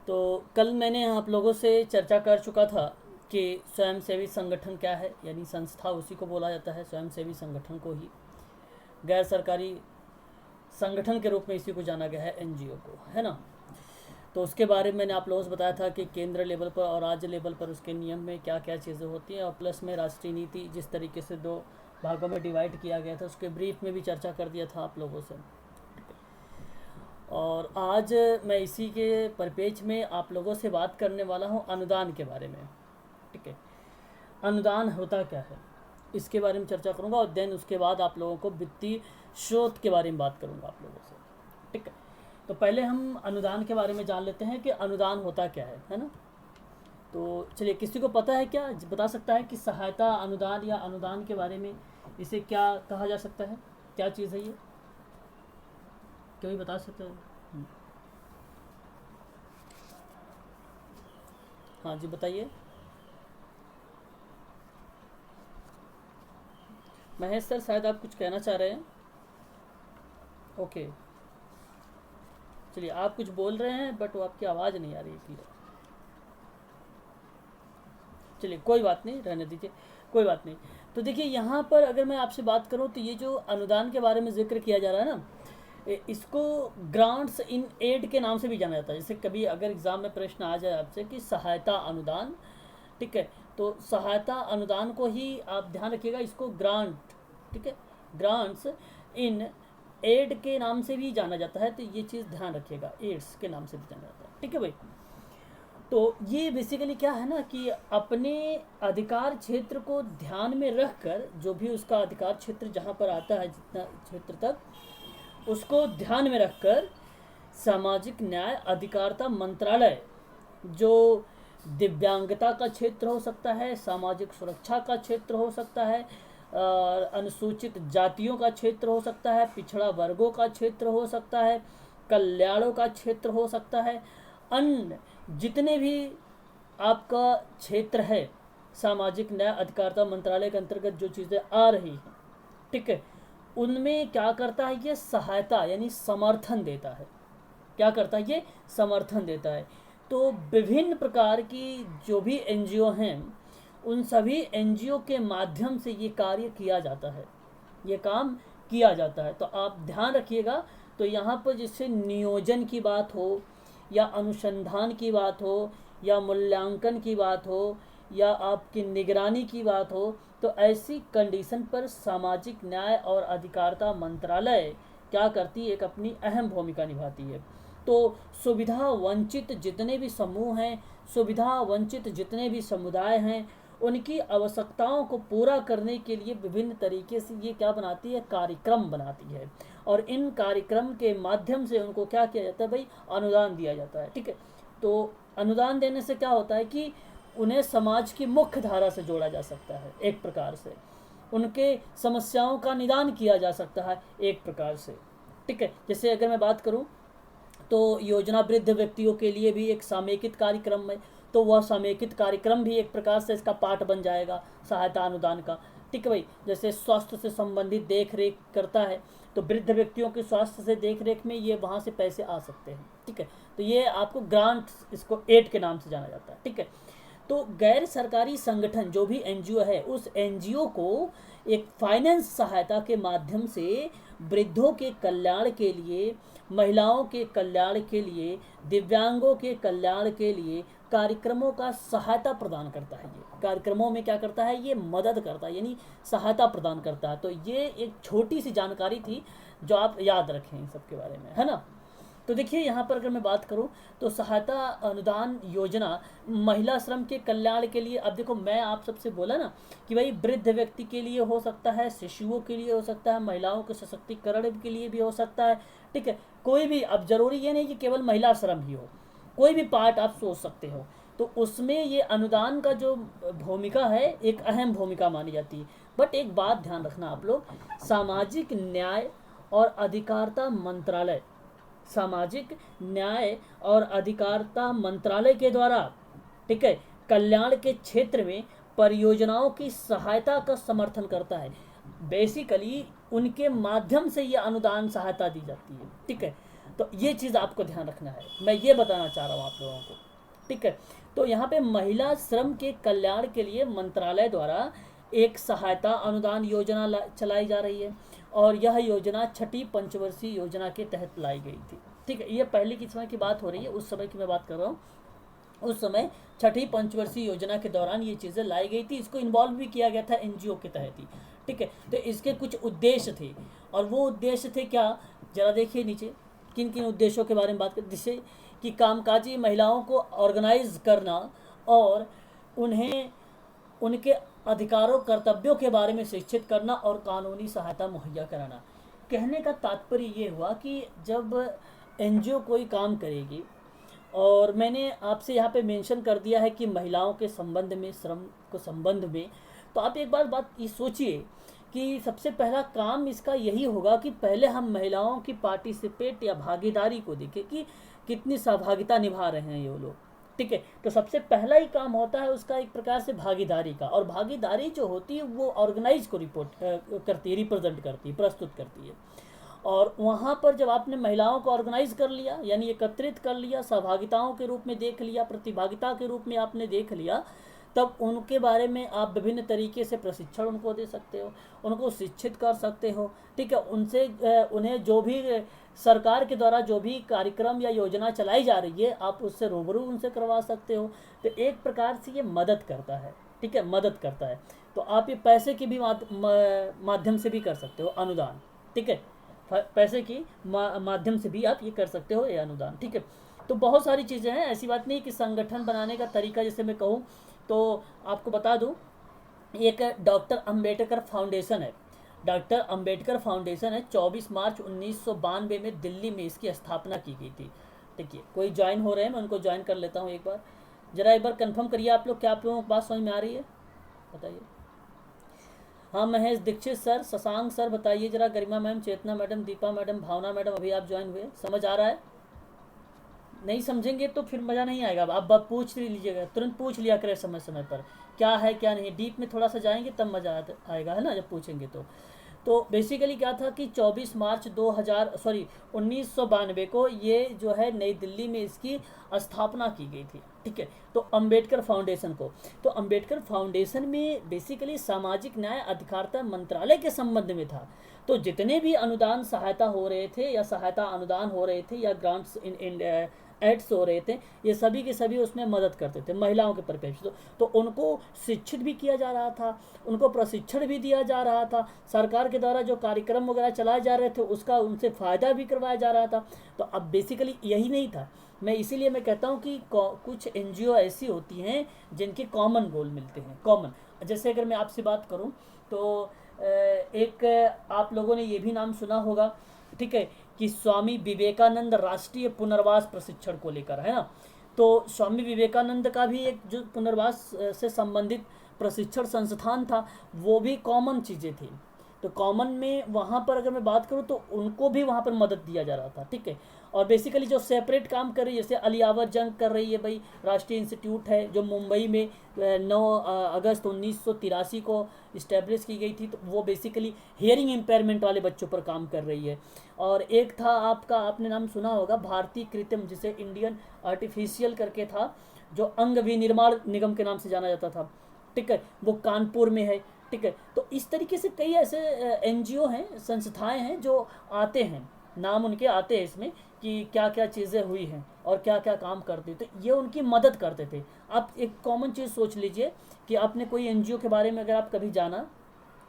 तो कल मैंने आप लोगों से चर्चा कर चुका था कि स्वयंसेवी संगठन क्या है, यानी संस्था उसी को बोला जाता है, स्वयंसेवी संगठन को ही गैर सरकारी संगठन के रूप में इसी को जाना गया है, एनजीओ को, है ना। तो उसके बारे में मैंने आप लोगों से बताया था कि केंद्र लेवल पर और राज्य लेवल पर उसके नियम में क्या क्या चीज़ें होती हैं, और प्लस में राष्ट्रीय नीति जिस तरीके से दो भागों में डिवाइड किया गया था उसके ब्रीफ में भी चर्चा कर दिया था आप लोगों से। और आज मैं इसी के परिपेक्ष में आप लोगों से बात करने वाला हूँ अनुदान के बारे में। ठीक है, अनुदान होता क्या है इसके बारे में चर्चा करूँगा, और देन उसके बाद आप लोगों को वित्तीय स्रोत के बारे में बात करूँगा आप लोगों से। ठीक है, तो पहले हम अनुदान के बारे में जान लेते हैं कि अनुदान होता क्या है ना। तो चलिए, किसी को पता है क्या, बता सकता है कि सहायता अनुदान या अनुदान के बारे में इसे क्या कहा जा सकता है, क्या चीज़ है ये, कोई बता सकता है? हाँ जी, बताइए। महेश सर, शायद आप कुछ कहना चाह रहे हैं। ओके, चलिए, आप कुछ बोल रहे हैं बट वो आपकी आवाज़ नहीं आ रही थी। चलिए, कोई बात नहीं, रहने दीजिए, कोई बात नहीं। तो देखिए, यहाँ पर अगर मैं आपसे बात करूँ तो ये जो अनुदान के बारे में जिक्र किया जा रहा है ना, इसको ग्रांट्स इन एड के नाम से भी जाना जाता है। जैसे कभी अगर एग्ज़ाम में प्रश्न आ जाए आपसे कि सहायता अनुदान, ठीक है, तो सहायता अनुदान को ही आप ध्यान रखिएगा, इसको ग्रांट, ठीक है, ग्रांट्स इन एड के नाम से भी जाना जाता है, तो ये चीज़ ध्यान रखिएगा, एड्स के नाम से भी जाना जाता है। ठीक है भाई, तो ये बेसिकली क्या है ना कि अपने अधिकार क्षेत्र को ध्यान में रखकर, जो भी उसका अधिकार क्षेत्र जहाँ पर आता है, जितना क्षेत्र तक, उसको ध्यान में रखकर सामाजिक न्याय अधिकारिता मंत्रालय, जो दिव्यांगता का क्षेत्र हो सकता है, सामाजिक सुरक्षा का क्षेत्र हो सकता है, अनुसूचित जातियों का क्षेत्र हो सकता है, पिछड़ा वर्गों का क्षेत्र हो सकता है, कल्याणों का क्षेत्र हो सकता है, अन्य जितने भी आपका क्षेत्र है, सामाजिक न्याय अधिकारिता मंत्रालय के अंतर्गत जो चीज़ें आ रही हैं, ठीक है, उनमें क्या करता है ये, सहायता यानी समर्थन देता है। क्या करता है ये, समर्थन देता है। तो विभिन्न प्रकार की जो भी एनजीओ हैं, उन सभी एनजीओ के माध्यम से ये कार्य किया जाता है, ये काम किया जाता है। तो आप ध्यान रखिएगा, तो यहाँ पर जिससे नियोजन की बात हो, या अनुसंधान की बात हो, या मूल्यांकन की बात हो, या आपकी निगरानी की बात हो, तो ऐसी कंडीशन पर सामाजिक न्याय और अधिकारिता मंत्रालय क्या करती है, एक अपनी अहम भूमिका निभाती है। तो सुविधा वंचित जितने भी समूह हैं, सुविधा वंचित जितने भी समुदाय हैं, उनकी आवश्यकताओं को पूरा करने के लिए विभिन्न तरीके से ये क्या बनाती है, कार्यक्रम बनाती है, और इन कार्यक्रम के माध्यम से उनको क्या किया जाता है भाई, अनुदान दिया जाता है। ठीक है, तो अनुदान देने से क्या होता है कि उन्हें समाज की मुख्य धारा से जोड़ा जा सकता है, एक प्रकार से उनके समस्याओं का निदान किया जा सकता है, एक प्रकार से। ठीक है, जैसे अगर मैं बात करूं तो योजना वृद्ध व्यक्तियों के लिए भी एक समेकित कार्यक्रम है, तो वह समेकित कार्यक्रम भी एक प्रकार से इसका पार्ट बन जाएगा सहायता अनुदान का। ठीक है भाई, जैसे स्वास्थ्य से संबंधित देख रेख करता है, तो वृद्ध व्यक्तियों के स्वास्थ्य से देख रेख में ये वहाँ से पैसे आ सकते हैं। ठीक है, तो ये आपको ग्रांट, इसको एड के नाम से जाना जाता है। ठीक है, तो गैर सरकारी संगठन जो भी एनजीओ है, उस एनजीओ को एक फाइनेंस सहायता के माध्यम से वृद्धों के कल्याण के लिए, महिलाओं के कल्याण के लिए, दिव्यांगों के कल्याण के लिए कार्यक्रमों का सहायता प्रदान करता है। ये कार्यक्रमों में क्या करता है, ये मदद करता है, यानी सहायता प्रदान करता है। तो ये एक छोटी सी जानकारी थी जो आप याद रखें इन सब के बारे में, है ना। तो देखिए, यहाँ पर अगर मैं बात करूँ तो सहायता अनुदान योजना महिला श्रम के कल्याण के लिए, अब देखो मैं आप सबसे बोला ना कि भाई वृद्ध व्यक्ति के लिए हो सकता है, शिशुओं के लिए हो सकता है, महिलाओं के सशक्तिकरण के लिए भी हो सकता है। ठीक है, कोई भी, अब जरूरी ये नहीं कि केवल महिला श्रम ही हो, कोई भी पार्ट आप सोच सकते हो। तो उसमें ये अनुदान का जो भूमिका है, एक अहम भूमिका मानी जाती है। बट एक बात ध्यान रखना आप लोग, सामाजिक न्याय और अधिकारिता मंत्रालय, सामाजिक न्याय और अधिकारिता मंत्रालय के द्वारा, ठीक है, कल्याण के क्षेत्र में परियोजनाओं की सहायता का समर्थन करता है। बेसिकली उनके माध्यम से ये अनुदान सहायता दी जाती है। ठीक है, तो ये चीज़ आपको ध्यान रखना है, मैं ये बताना चाह रहा हूँ आप लोगों को, ठीक है। तो यहाँ पे महिला श्रम के कल्याण के लिए मंत्रालय द्वारा एक सहायता अनुदान योजना चलाई जा रही है, और यह योजना छठी पंचवर्षीय योजना के तहत लाई गई थी, ठीक है। ये पहले की समय की बात हो रही है, उस समय की मैं बात कर रहा हूँ। उस समय छठी पंचवर्षीय योजना के दौरान ये चीज़ें लाई गई थी, इसको इन्वॉल्व भी किया गया था एनजीओ के तहत ही, ठीक है। तो इसके कुछ उद्देश्य थे, और वो उद्देश्य थे क्या, जरा देखिए नीचे किन किन उद्देश्यों के बारे में बात करें, जिससे कि कामकाजी महिलाओं को ऑर्गेनाइज करना और उन्हें उनके अधिकारों कर्तव्यों के बारे में शिक्षित करना और कानूनी सहायता मुहैया कराना। कहने का तात्पर्य ये हुआ कि जब एनजीओ कोई काम करेगी, और मैंने आपसे यहाँ पे मेंशन कर दिया है कि महिलाओं के संबंध में, श्रम को संबंध में, तो आप एक बात ये सोचिए कि सबसे पहला काम इसका यही होगा कि पहले हम महिलाओं की पार्टिसिपेट या भागीदारी को देखें कि कितनी सहभागिता निभा रहे हैं ये लोग, ठीक है। तो सबसे पहला ही काम होता है उसका एक प्रकार से भागीदारी का, और भागीदारी जो होती है वो ऑर्गेनाइज को रिपोर्ट करती है, रिप्रेजेंट करती है, प्रस्तुत करती है। और वहाँ पर जब आपने महिलाओं को ऑर्गेनाइज कर लिया, यानी एकत्रित कर लिया, सहभागिताओं के रूप में देख लिया, प्रतिभागिता के रूप में आपने देख लिया, तब उनके बारे में आप विभिन्न तरीके से प्रशिक्षण उनको दे सकते हो, उनको शिक्षित कर सकते हो, ठीक है। उनसे उन्हें जो भी सरकार के द्वारा जो भी कार्यक्रम या योजना चलाई जा रही है, आप उससे रूबरू उनसे करवा सकते हो। तो एक प्रकार से ये मदद करता है, ठीक है, मदद करता है। तो आप ये पैसे की भी माध्यम से भी कर सकते हो अनुदान, ठीक है, पैसे की माध्यम से भी आप ये कर सकते हो ये अनुदान, ठीक है। तो बहुत सारी चीज़ें हैं, ऐसी बात नहीं कि संगठन बनाने का तरीका जैसे मैं कहूँ तो आपको बता दूं, एक डॉक्टर अंबेडकर फाउंडेशन है, डॉक्टर अंबेडकर फाउंडेशन है, 24 मार्च 1992 में दिल्ली में इसकी स्थापना की गई थी। देखिए कोई ज्वाइन हो रहे हैं, मैं उनको ज्वाइन कर लेता हूँ एक बार, जरा एक बार कंफर्म करिए आप लोग, क्या आप लोगों को बात समझ में आ रही है, बताइए। हाँ महेश दीक्षित सर, शशांक सर बताइए जरा, गरिमा मैम, चेतना मैडम, दीपा मैडम, भावना मैडम, अभी आप ज्वाइन हुए, समझ आ रहा है? नहीं समझेंगे तो फिर मज़ा नहीं आएगा, आप पूछ लीजिएगा, तुरंत पूछ लिया करें समय समय पर क्या है क्या नहीं, डीप में थोड़ा सा जाएंगे तब मज़ा आएगा, है ना, जब पूछेंगे तो बेसिकली क्या था कि 24 मार्च 1992 को ये जो है नई दिल्ली में इसकी स्थापना की गई थी, ठीक है। तो अंबेडकर फाउंडेशन को, तो अंबेडकर फाउंडेशन में बेसिकली सामाजिक न्याय अधिकारिता मंत्रालय के संबंध में था। तो जितने भी अनुदान सहायता हो रहे थे या सहायता अनुदान हो रहे थे या ग्रांट्स इन एड्स हो रहे थे, ये सभी के सभी उसमें मदद करते थे महिलाओं के परिप्रेक्ष्य। तो उनको शिक्षित भी किया जा रहा था, उनको प्रशिक्षण भी दिया जा रहा था, सरकार के द्वारा जो कार्यक्रम वगैरह चलाए जा रहे थे उसका उनसे फ़ायदा भी करवाया जा रहा था। तो अब बेसिकली यही नहीं था, मैं इसीलिए मैं कहता हूँ कि कुछ एनजीओ ऐसी होती हैं जिनके कॉमन गोल मिलते हैं, कॉमन। जैसे अगर मैं आपसे बात करूँ तो एक आप लोगों ने ये भी नाम सुना होगा, ठीक है, कि स्वामी विवेकानंद राष्ट्रीय पुनर्वास प्रशिक्षण को लेकर, है ना। तो स्वामी विवेकानंद का भी एक जो पुनर्वास से संबंधित प्रशिक्षण संस्थान था, वो भी कॉमन चीज़ें थी। तो कॉमन में वहाँ पर अगर मैं बात करूँ तो उनको भी वहाँ पर मदद दिया जा रहा था, ठीक है। और बेसिकली जो सेपरेट काम कर रही है, जैसे अलियावर जंग कर रही है भाई, राष्ट्रीय इंस्टीट्यूट है जो मुंबई में 9 अगस्त 1983 को इस्टेब्लिश की गई थी, तो वो बेसिकली हियरिंग इम्पेयरमेंट वाले बच्चों पर काम कर रही है। और एक था आपने नाम सुना होगा भारतीय कृत्रिम, जिसे इंडियन आर्टिफिशियल करके था, जो अंग विनिर्माण निगम के नाम से जाना जाता था, ठीक है, वो कानपुर में है, ठीक है। तो इस तरीके से कई ऐसे एनजीओ हैं, संस्थाएं हैं जो आते हैं, नाम उनके आते हैं इसमें कि क्या क्या चीज़ें हुई हैं और क्या क्या काम करते थे, ये उनकी मदद करते थे। आप एक कॉमन चीज़ सोच लीजिए कि आपने कोई एनजीओ के बारे में अगर आप कभी जाना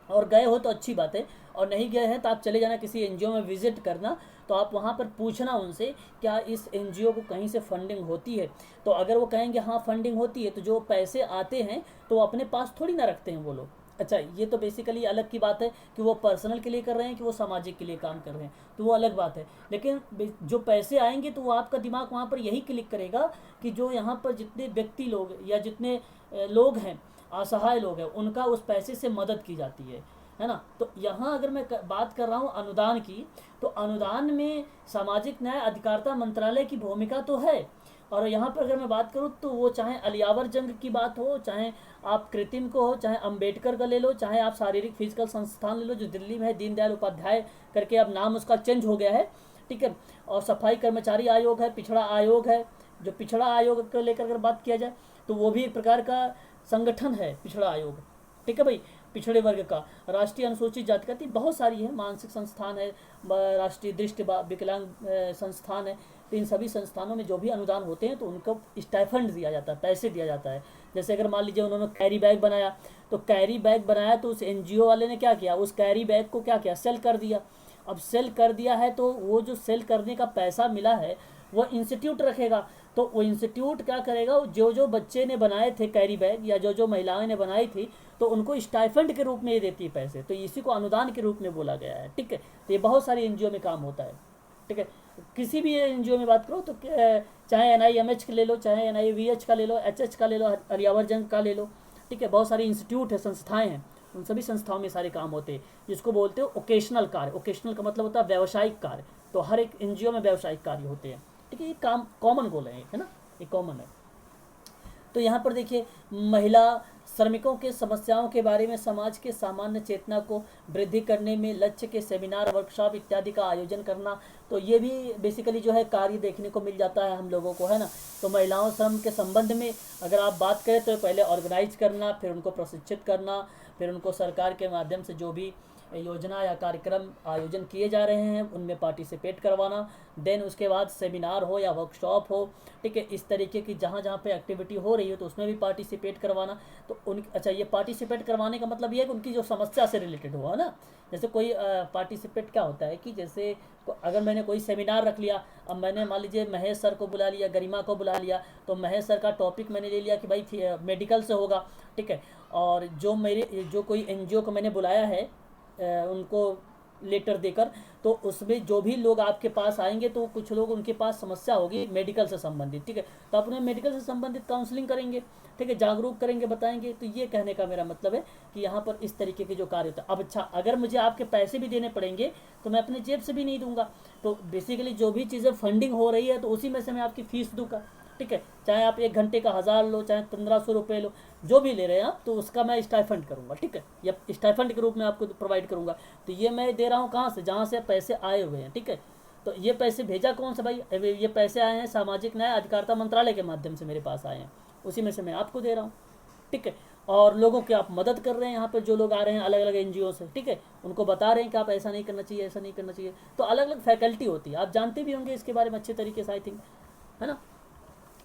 और गए हो तो अच्छी बात है, और नहीं गए हैं तो आप चले जाना किसी एनजीओ में विजिट करना, तो आप वहाँ पर पूछना उनसे क्या इस एनजीओ को कहीं से फंडिंग होती है। तो अगर वो कहेंगे हाँ फंडिंग होती है, तो जो पैसे आते हैं तो वो अपने पास थोड़ी ना रखते हैं वो लोग। अच्छा, ये तो बेसिकली अलग की बात है कि वो पर्सनल के लिए कर रहे हैं कि वो सामाजिक के लिए काम कर रहे हैं, तो वो अलग बात है। लेकिन जो पैसे आएंगे तो वो आपका दिमाग वहाँ पर यही क्लिक करेगा कि जो यहाँ पर जितने व्यक्ति लोग या जितने लोग हैं, असहाय लोग हैं, उनका उस पैसे से मदद की जाती है ना। तो यहाँ अगर मैं बात कर रहा हूँ अनुदान की, तो अनुदान में सामाजिक न्याय अधिकारिता मंत्रालय की भूमिका तो है। और यहाँ पर अगर मैं बात करूँ तो वो चाहे अलियावर जंग की बात हो, चाहे आप कृत्रिम को हो, चाहे अंबेडकर का ले लो, चाहे आप शारीरिक फिजिकल संस्थान ले लो जो दिल्ली में है, दीनदयाल उपाध्याय करके अब नाम उसका चेंज हो गया है, ठीक है। और सफाई कर्मचारी आयोग है, पिछड़ा आयोग है, जो पिछड़ा आयोग को लेकर अगर बात किया जाए तो वो भी एक प्रकार का संगठन है पिछड़ा आयोग, ठीक है भाई, पिछड़े वर्ग का। राष्ट्रीय अनुसूचित जाति, बहुत सारी है, मानसिक संस्थान है, राष्ट्रीय दृष्टि विकलांग संस्थान है। तो इन सभी संस्थानों में जो भी अनुदान होते हैं तो उनको स्टाइफंड दिया जाता है, पैसे दिया जाता है। जैसे अगर मान लीजिए उन्होंने कैरी बैग बनाया, तो कैरी बैग बनाया तो उस एनजीओ वाले ने क्या किया, उस कैरी बैग को क्या किया, सेल कर दिया। अब सेल कर दिया है तो वो जो सेल करने का पैसा मिला है वो इंस्टीट्यूट रखेगा। तो वो इंस्टीट्यूट क्या करेगा, जो जो बच्चे ने बनाए थे कैरी बैग या जो जो महिलाएं ने बनाई थी तो उनको स्टाइफंड के रूप में ये देती है पैसे, तो इसी को अनुदान के रूप में बोला गया है, ठीक है। तो ये बहुत सारी एनजीओ में काम होता है, ठीक है। किसी भी एनजीओ में बात करो तो चाहे एनआईएमएच का ले लो, चाहे एनआईवीएच का ले लो, एचएच का ले लो, आर्यावर्त का ले लो, ठीक है। बहुत सारी इंस्टीट्यूट है, संस्थाएं हैं, उन सभी संस्थाओं में सारे काम होते हैं, जिसको बोलते हो ओकेशनल कार्य। ओकेशनल का मतलब होता है व्यावसायिक कार्य, तो हर एक एनजीओ में व्यावसायिक कार्य होते हैं, ठीक है। ये काम कॉमन गोल है ना, ये कॉमन है। तो यहाँ पर देखिए, महिला श्रमिकों के समस्याओं के बारे में समाज के सामान्य चेतना को वृद्धि करने में लक्ष्य के सेमिनार, वर्कशॉप इत्यादि का आयोजन करना, तो ये भी बेसिकली जो है कार्य देखने को मिल जाता है हम लोगों को, है ना। तो महिलाओं श्रम के संबंध में अगर आप बात करें तो पहले ऑर्गेनाइज करना, फिर उनको प्रशिक्षित करना, फिर उनको सरकार के माध्यम से जो भी योजना या कार्यक्रम आयोजन किए जा रहे हैं उनमें पार्टिसिपेट करवाना, देन उसके बाद सेमिनार हो या वर्कशॉप हो, ठीक है, इस तरीके की जहाँ जहाँ पे एक्टिविटी हो रही है तो उसमें भी पार्टिसिपेट करवाना। तो अच्छा, ये पार्टिसिपेट करवाने का मतलब ये है कि उनकी जो समस्या से रिलेटेड हो, है ना। जैसे कोई पार्टिसिपेट क्या होता है कि जैसे अगर मैंने कोई सेमिनार रख लिया, अब मैंने मान लीजिए महेश सर को बुला लिया, गरिमा को बुला लिया, तो महेश सर का टॉपिक मैंने ले लिया कि भाई मेडिकल से होगा, ठीक है। और जो कोई एनजीओ को मैंने बुलाया है उनको लेटर देकर, तो उसमें जो भी लोग आपके पास आएंगे तो कुछ लोग उनके पास समस्या होगी मेडिकल से संबंधित, ठीक है। तो आप उन्हें मेडिकल से संबंधित काउंसलिंग करेंगे, ठीक है, जागरूक करेंगे, बताएंगे। तो ये कहने का मेरा मतलब है कि यहाँ पर इस तरीके के जो कार्य होता है। अब अच्छा, अगर मुझे आपके पैसे भी देने पड़ेंगे तो मैं अपने जेब से भी नहीं दूंगा, तो बेसिकली जो भी चीज़ें फंडिंग हो रही है तो उसी में से मैं आपकी फीस दूंगा, ठीक है। चाहे आप 1 घंटे का 1000 लो, चाहे 1500 रुपये लो, जो भी ले रहे हैं आप, तो उसका मैं स्टाइफंड करूँगा, ठीक है, या स्टाइफंड के रूप में आपको प्रोवाइड करूँगा। तो ये मैं दे रहा हूँ कहाँ से, जहाँ से पैसे आए हुए हैं, ठीक है। तो ये पैसे भेजा कौन सा भाई, ये पैसे आए हैं सामाजिक न्याय अधिकारिता मंत्रालय के माध्यम से मेरे पास आए हैं, उसी में से मैं आपको दे रहा हूँ, ठीक है। और लोगों की आप मदद कर रहे हैं, यहाँ पर जो लोग आ रहे हैं अलग अलग एनजीओ से, ठीक है, उनको बता रहे हैं कि आप ऐसा नहीं करना चाहिए, ऐसा नहीं करना चाहिए। तो अलग अलग फैकल्टी होती है, आप जानते भी होंगे इसके बारे में अच्छे तरीके से, आई थिंक, है ना।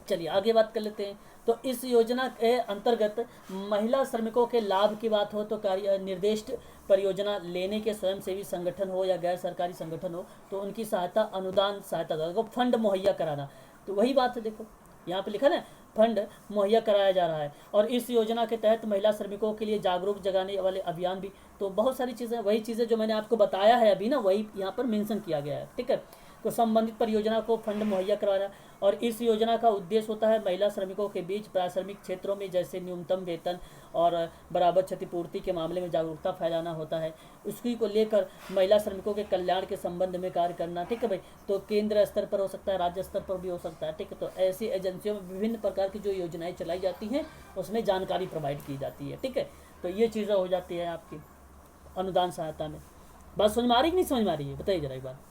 चलिए आगे बात कर लेते हैं। तो इस योजना के अंतर्गत महिला श्रमिकों के लाभ की बात हो तो कार्य निर्दिष्ट परियोजना लेने के स्वयंसेवी संगठन हो या गैर सरकारी संगठन हो तो उनकी सहायता, अनुदान सहायता को फंड मुहैया कराना। तो वही बात है, देखो यहाँ पे लिखा ना, फंड मुहैया कराया जा रहा है। और इस योजना के तहत महिला श्रमिकों के लिए जागरूक जगाने वाले अभियान भी, तो बहुत सारी चीज़ें, वही चीज़ें जो मैंने आपको बताया है अभी ना, वही यहाँ पर मेंशन किया गया है, ठीक है। तो संबंधित परियोजना को फंड मुहैया करवाना। और इस योजना का उद्देश्य होता है महिला श्रमिकों के बीच प्राथमिक क्षेत्रों में जैसे न्यूनतम वेतन और बराबर क्षतिपूर्ति के मामले में जागरूकता फैलाना होता है। उसी को लेकर महिला श्रमिकों के कल्याण के संबंध में कार्य करना, ठीक है भाई। तो केंद्र स्तर पर हो सकता है, राज्य स्तर पर भी हो सकता है, ठीक है। तो ऐसी एजेंसियों में विभिन्न प्रकार की जो योजनाएं चलाई जाती हैं उसमें जानकारी प्रोवाइड की जाती है, ठीक है। तो ये चीज़ें हो जाती है आपकी अनुदान सहायता में। बात समझ में आ रही कि नहीं समझ में आ रही है, बताइए जरा एक बार।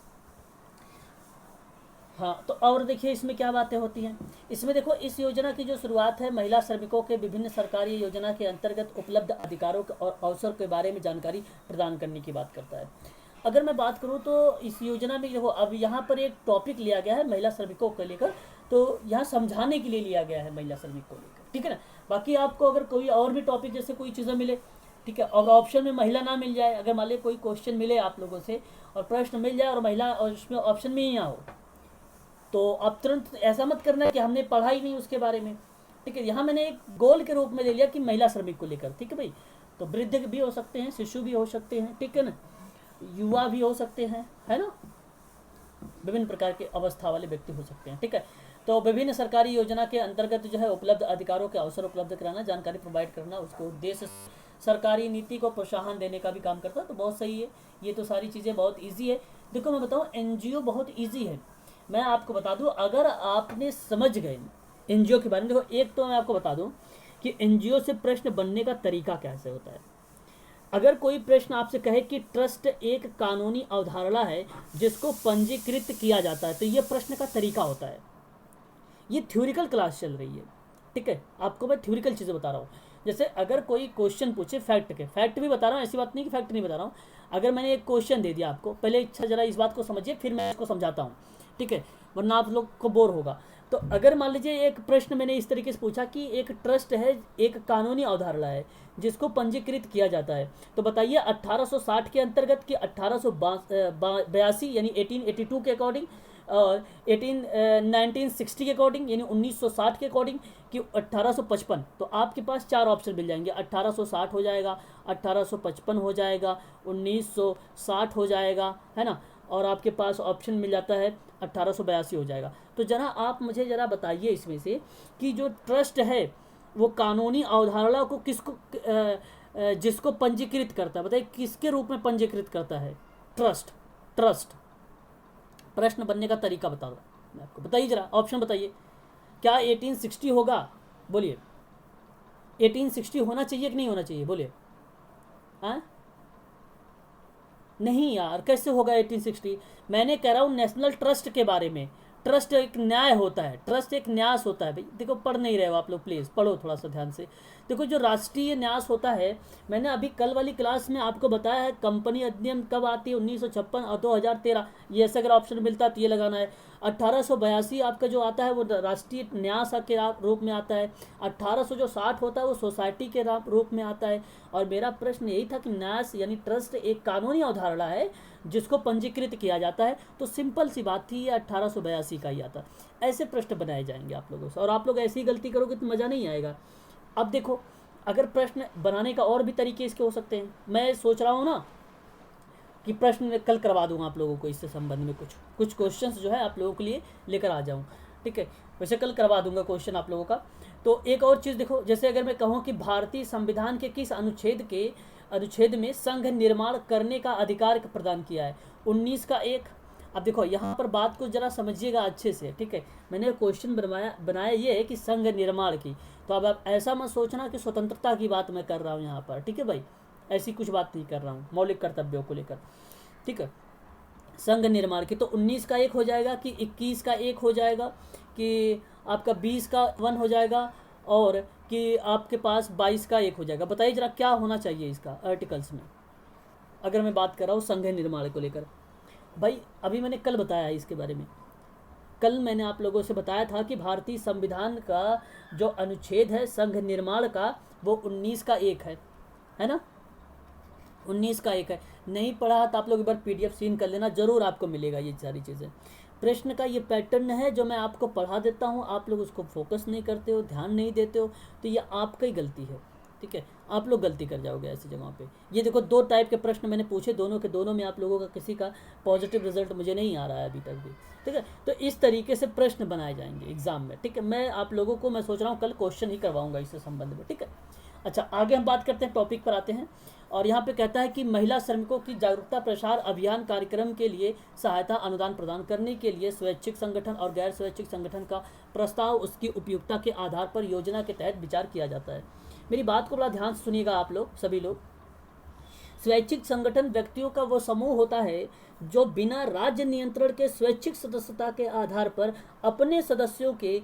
हाँ, तो और देखिए इसमें क्या बातें होती हैं। इसमें देखो, इस योजना की जो शुरुआत है महिला श्रमिकों के विभिन्न सरकारी योजना के अंतर्गत उपलब्ध अधिकारों और अवसर के बारे में जानकारी प्रदान करने की बात करता है। अगर मैं बात करूँ तो इस योजना में देखो, अब यहाँ पर एक टॉपिक लिया गया है महिला श्रमिकों को लेकर, तो यहाँ समझाने के लिए लिया गया है महिला श्रमिक को लेकर, ठीक है ना। बाकी आपको अगर कोई और भी टॉपिक जैसे कोई चीज़ें मिले, ठीक है, और ऑप्शन में महिला ना मिल जाए, अगर मान लीजिए कोई क्वेश्चन मिले आप लोगों से और प्रश्न मिल जाए और महिला और उसमें ऑप्शन में ही ना हो, तो अब तुरंत ऐसा मत करना है कि हमने पढ़ा ही नहीं उसके बारे में, ठीक है। यहाँ मैंने एक गोल के रूप में ले लिया कि महिला श्रमिक को लेकर, ठीक है भाई। तो वृद्ध भी हो सकते हैं, शिशु भी हो सकते हैं, ठीक है ना, युवा भी हो सकते हैं, है ना, विभिन्न प्रकार के अवस्था वाले व्यक्ति हो सकते हैं, ठीक है। तो विभिन्न सरकारी योजना के अंतर्गत जो है उपलब्ध अधिकारों के अवसर उपलब्ध कराना, जानकारी प्रोवाइड करना, उसको उद्देश्य सरकारी नीति को प्रोत्साहन देने का भी काम करता है। तो बहुत सही है, ये तो सारी चीज़ें बहुत ईजी है। देखो मैं बताऊँ, एनजीओ बहुत ईजी है। मैं आपको बता दूं, अगर आपने समझ गए एनजीओ के बारे में, देखो एक तो मैं आपको बता दूं कि एनजीओ से प्रश्न बनने का तरीका कैसे होता है। अगर कोई प्रश्न आपसे कहे कि ट्रस्ट एक कानूनी अवधारणा है जिसको पंजीकृत किया जाता है, तो ये प्रश्न का तरीका होता है। ये थ्योरिकल क्लास चल रही है, ठीक है, आपको मैं थ्योरिकल चीज़ें बता रहा हूँ। जैसे अगर कोई क्वेश्चन पूछे फैक्ट के, फैक्ट भी बता रहा हूँ, ऐसी बात नहीं कि फैक्ट नहीं बता रहा हूँ। अगर मैंने एक क्वेश्चन दे दिया आपको, पहले अच्छा जरा इस बात को समझिए, फिर मैं इसको समझाता हूँ, ठीक है, वरना आप लोग को बोर होगा। तो अगर मान लीजिए एक प्रश्न मैंने इस तरीके से पूछा कि एक ट्रस्ट है, एक कानूनी अवधारणा है जिसको पंजीकृत किया जाता है, तो बताइए 1860 के अंतर्गत कि 1882 यानी 1882 के अकॉर्डिंग, और 1960 के अकॉर्डिंग यानी 1960 के अकॉर्डिंग, कि 1855। तो आपके पास चार ऑप्शन मिल जाएंगे, 1860 हो जाएगा, 1855 हो जाएगा, 1960 हो जाएगा, है ना, और आपके पास ऑप्शन मिल जाता है 1882 हो जाएगा। तो जरा आप मुझे जरा बताइए इसमें से कि जो ट्रस्ट है वो कानूनी अवधारणा को जिसको पंजीकृत करता है, बताइए किसके रूप में पंजीकृत करता है ट्रस्ट। ट्रस्ट प्रश्न बनने का तरीका बता दो मैं आपको, बताइए जरा, ऑप्शन बताइए। क्या 1860 होगा? बोलिए, 1860 होना चाहिए कि नहीं होना चाहिए? बोलिए। हाँ, नहीं यार, कैसे होगा 1860? मैंने कह रहा हूँ नेशनल ट्रस्ट के बारे में। ट्रस्ट एक न्याय होता है, ट्रस्ट एक न्यास होता है भाई। देखो, पढ़ नहीं रहे हो आप लोग, प्लीज़ पढ़ो थोड़ा सा ध्यान से। देखो, जो राष्ट्रीय न्यास होता है, मैंने अभी कल वाली क्लास में आपको बताया है कंपनी अधिनियम कब आती है, 1956 और 2013। ये ऐसे अगर ऑप्शन मिलता है तो ये लगाना है। 1882 आपका जो आता है वो राष्ट्रीय न्यास के रूप में आता है। 1860 होता है वो सोसाइटी के रूप में आता है। और मेरा प्रश्न यही था कि न्यास यानी ट्रस्ट एक कानूनी अवधारणा है जिसको पंजीकृत किया जाता है। तो सिंपल सी बात थी, ये 1882 का ही आता। ऐसे प्रश्न बनाए जाएंगे आप लोगों से, और आप लोग ऐसी गलती करोगे तो मज़ा नहीं आएगा। अब देखो, अगर प्रश्न बनाने का और भी तरीके इसके हो सकते हैं। मैं सोच रहा हूँ ना कि प्रश्न कल करवा दूंगा आप लोगों को इससे संबंध में, कुछ क्वेश्चंस जो है आप लोगों के लिए लेकर आ जाऊँ, ठीक है। वैसे कल करवा दूंगा क्वेश्चन आप लोगों का। तो एक और चीज़ देखो, जैसे अगर मैं कहूँ कि भारतीय संविधान के किस अनुच्छेद में संघ निर्माण करने का अधिकार प्रदान किया है? 19 का 1। अब देखो यहाँ पर बात को जरा समझिएगा अच्छे से, ठीक है। मैंने क्वेश्चन बनाया ये है कि संघ निर्माण की, तो अब आप ऐसा मत सोचना कि स्वतंत्रता की बात मैं कर रहा हूँ यहाँ पर, ठीक है भाई, ऐसी कुछ बात नहीं कर रहा हूँ मौलिक कर्तव्यों को लेकर, ठीक है। संघ निर्माण की तो 19 का 1 हो जाएगा, कि 21 का 1 हो जाएगा, कि आपका 20 का 1 हो जाएगा, और कि आपके पास 22 का 1 हो जाएगा। बताइए जरा क्या होना चाहिए इसका आर्टिकल्स में, अगर मैं बात कर रहा हूँ संघ निर्माण को लेकर। भाई अभी मैंने कल बताया है इसके बारे में, कल मैंने आप लोगों से बताया था कि भारतीय संविधान का जो अनुच्छेद है संघ निर्माण का, वो 19 का 1 है ना, 19 का 1 है। नहीं पढ़ा तो आप लोग एक बार PDF सीन कर लेना, ज़रूर आपको मिलेगा ये सारी चीज़ें। प्रश्न का ये पैटर्न है जो मैं आपको पढ़ा देता हूँ, आप लोग उसको फोकस नहीं करते हो, ध्यान नहीं देते हो, तो ये आपका ही गलती है, ठीक है। आप लोग गलती कर जाओगे ऐसी जगह पे। ये देखो, 2 टाइप के प्रश्न मैंने पूछे, दोनों के दोनों में आप लोगों का किसी का पॉजिटिव रिजल्ट मुझे नहीं आ रहा है अभी तक भी, ठीक है। तो इस तरीके से प्रश्न बनाए जाएंगे एग्जाम में, ठीक है। मैं आप लोगों को मैं सोच रहा हूँ कल क्वेश्चन ही करवाऊंगा इससे संबंध में, ठीक है। अच्छा, आगे हम बात करते हैं, टॉपिक पर आते हैं। और यहाँ पे कहता है कि महिला श्रमिकों की जागरूकता प्रसार अभियान कार्यक्रम के लिए सहायता अनुदान प्रदान करने के लिए स्वैच्छिक संगठन और गैर स्वैच्छिक संगठन का प्रस्ताव उसकी उपयुक्तता के आधार पर योजना के तहत विचार किया जाता है। मेरी बात को बड़ा ध्यान से सुनिएगा आप लोग, सभी लोग। स्वैच्छिक संगठन व्यक्तियों का वो समूह होता है जो बिना राज्य नियंत्रण के स्वैच्छिक सदस्यता के आधार पर अपने सदस्यों के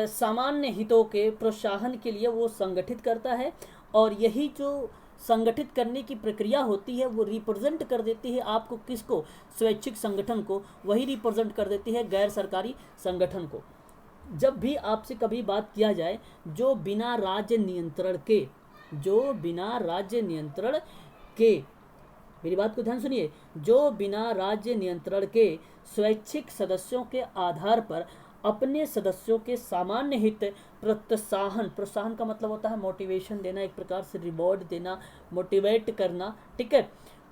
सामान्य हितों के प्रोत्साहन के लिए वो संगठित करता है। और यही जो संगठित करने की प्रक्रिया होती है वो रिप्रेजेंट कर देती है आपको, किसको? स्वैच्छिक संगठन को। वही रिप्रेजेंट कर देती है गैर सरकारी संगठन को। जब भी आपसे कभी बात किया जाए जो बिना राज्य नियंत्रण के, मेरी बात को ध्यान सुनिए, जो बिना राज्य नियंत्रण के स्वैच्छिक सदस्यों के आधार पर अपने सदस्यों के सामान्य हित प्रोत्साहन का मतलब होता है मोटिवेशन देना, एक प्रकार से रिवॉर्ड देना, मोटिवेट करना, ठीक है,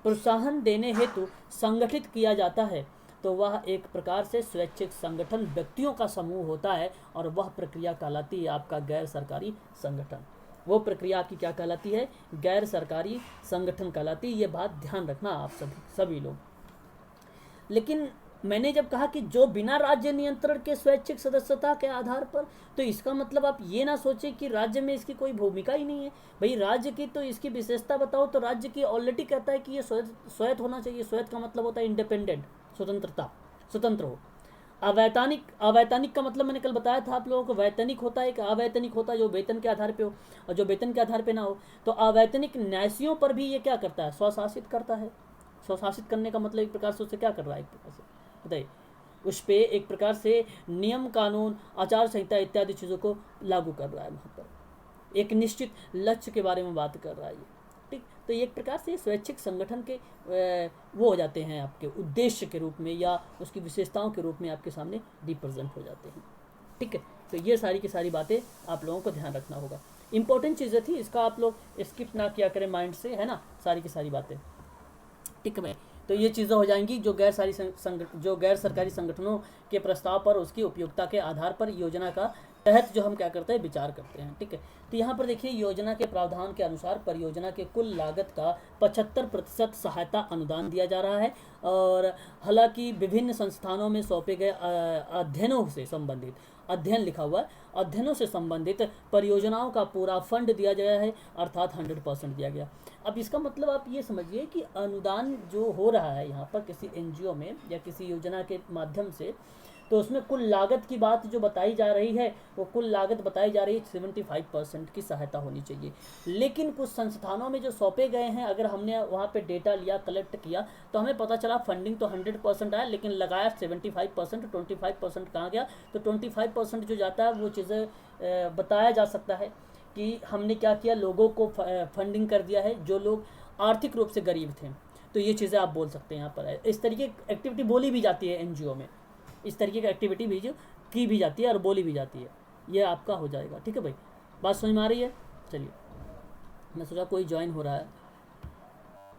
प्रोत्साहन देने हेतु संगठित किया जाता है, तो वह एक प्रकार से स्वैच्छिक संगठन व्यक्तियों का समूह होता है। और वह प्रक्रिया कहलाती है आपका गैर सरकारी संगठन। वो प्रक्रिया आपकी क्या कहलाती है? गैर सरकारी संगठन कहलाती है। ये बात ध्यान रखना आप सभी लोग। लेकिन मैंने जब कहा कि जो बिना राज्य नियंत्रण के स्वैच्छिक सदस्यता के आधार पर, तो इसका मतलब आप ये ना सोचें कि राज्य में इसकी कोई भूमिका ही नहीं है। भाई राज्य की तो इसकी विशेषता बताओ, तो राज्य की ऑलरेडी कहता है कि ये स्वायत्त होना चाहिए। स्वायत्त का मतलब होता है इंडिपेंडेंट, स्वतंत्रता, स्वतंत्र हो। अवैतनिक, अवैतनिक का मतलब मैंने कल बताया था आप लोगों को, वैतनिक होता है, एक अवैतनिक होता है जो वेतन के आधार पे हो, और जो वेतन के आधार पे ना हो। तो अवैतनिक न्यासियों पर भी ये क्या करता है, स्वशासित करता है। स्वशासित करने का मतलब एक प्रकार से उससे क्या कर रहा है, एक प्रकार से बताइए, उस पर एक प्रकार से नियम कानून आचार संहिता इत्यादि चीज़ों को लागू कर रहा है। वहाँ पर एक निश्चित लक्ष्य के बारे में बात कर रहा है ये, ठीक। तो एक प्रकार से स्वैच्छिक संगठन के वो हो जाते हैं आपके उद्देश्य के रूप में या उसकी विशेषताओं के रूप में आपके सामने रिप्रेजेंट हो जाते हैं, ठीक है। तो ये सारी की सारी बातें आप लोगों को ध्यान रखना होगा। इंपॉर्टेंट चीज़ें थी, इसका आप लोग स्किप ना किया करें माइंड से, है ना, सारी की सारी बातें, ठीक है। तो ये चीज़ें हो जाएंगी जो जो गैर सरकारी संगठनों के प्रस्ताव पर उसकी उपयोगिता के आधार पर योजना का तहत जो हम क्या करते हैं, विचार करते हैं, ठीक है। तो यहाँ पर देखिए, योजना के प्रावधान के अनुसार परियोजना के कुल लागत का 75% सहायता अनुदान दिया जा रहा है। और हालांकि विभिन्न संस्थानों में सौंपे गए अध्ययनों से संबंधित, अध्ययन लिखा हुआ है, अध्ययनों से संबंधित परियोजनाओं का पूरा फंड दिया गया है, अर्थात 100% दिया गया। अब इसका मतलब आप ये समझिए कि अनुदान जो हो रहा है यहाँ पर किसी एनजीओ में या किसी योजना के माध्यम से, तो उसमें कुल लागत की बात जो बताई जा रही है, वो कुल लागत बताई जा रही है 75% की सहायता होनी चाहिए। लेकिन कुछ संस्थानों में जो सौंपे गए हैं, अगर हमने वहाँ पे डेटा लिया, कलेक्ट किया, तो हमें पता चला फंडिंग तो 100% आया, लेकिन लगाया 75%। 25% कहाँ गया, तो 25% जो जाता है वो चीज़ें बताया जा सकता है कि हमने क्या किया, लोगों को फंडिंग कर दिया है जो लोग आर्थिक रूप से गरीब थे। तो ये चीज़ें आप बोल सकते हैं यहाँ पर, इस तरीके की एक्टिविटी बोली भी जाती है एनजीओ में, इस तरीके की एक्टिविटी भी जो की भी जाती है और बोली भी जाती है। ये आपका हो जाएगा, ठीक है भाई, बात समझ में आ रही है। चलिए, मैं सोचा कोई ज्वाइन हो रहा है,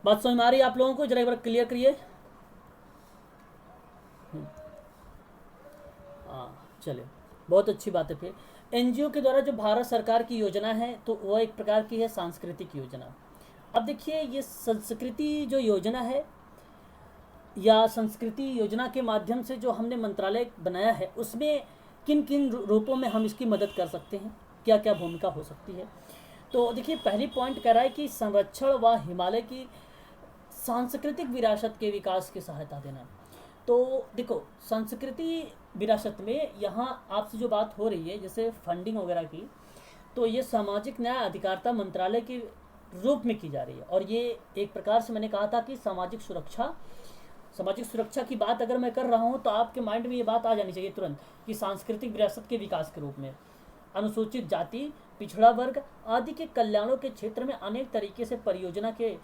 बात समझ में आ रही है आप लोगों को, जरा एक बार क्लियर करिए। हाँ चलिए, बहुत अच्छी बात है। फिर एनजीओ के द्वारा जो भारत सरकार की योजना है, तो वह एक प्रकार की है सांस्कृतिक योजना। अब देखिए, ये संस्कृति जो योजना है या संस्कृति योजना के माध्यम से जो हमने मंत्रालय बनाया है, उसमें किन किन रूपों में हम इसकी मदद कर सकते हैं, क्या क्या भूमिका हो सकती है। तो देखिए, पहली पॉइंट कह रहा है कि संरक्षण व हिमालय की सांस्कृतिक विरासत के विकास की सहायता देना। तो देखो, संस्कृति विरासत में यहाँ आपसे जो बात हो रही है, जैसे फंडिंग वगैरह की, तो ये सामाजिक न्याय अधिकारिता मंत्रालय के रूप में की जा रही है। और ये एक प्रकार से मैंने कहा था कि सामाजिक सुरक्षा की बात अगर मैं कर रहा हूँ, तो आपके माइंड में ये बात आ जानी चाहिए तुरंत कि सांस्कृतिक विरासत के विकास के रूप में अनुसूचित जाति, पिछड़ा वर्ग आदि के कल्याणों के क्षेत्र में अनेक तरीके से परियोजना के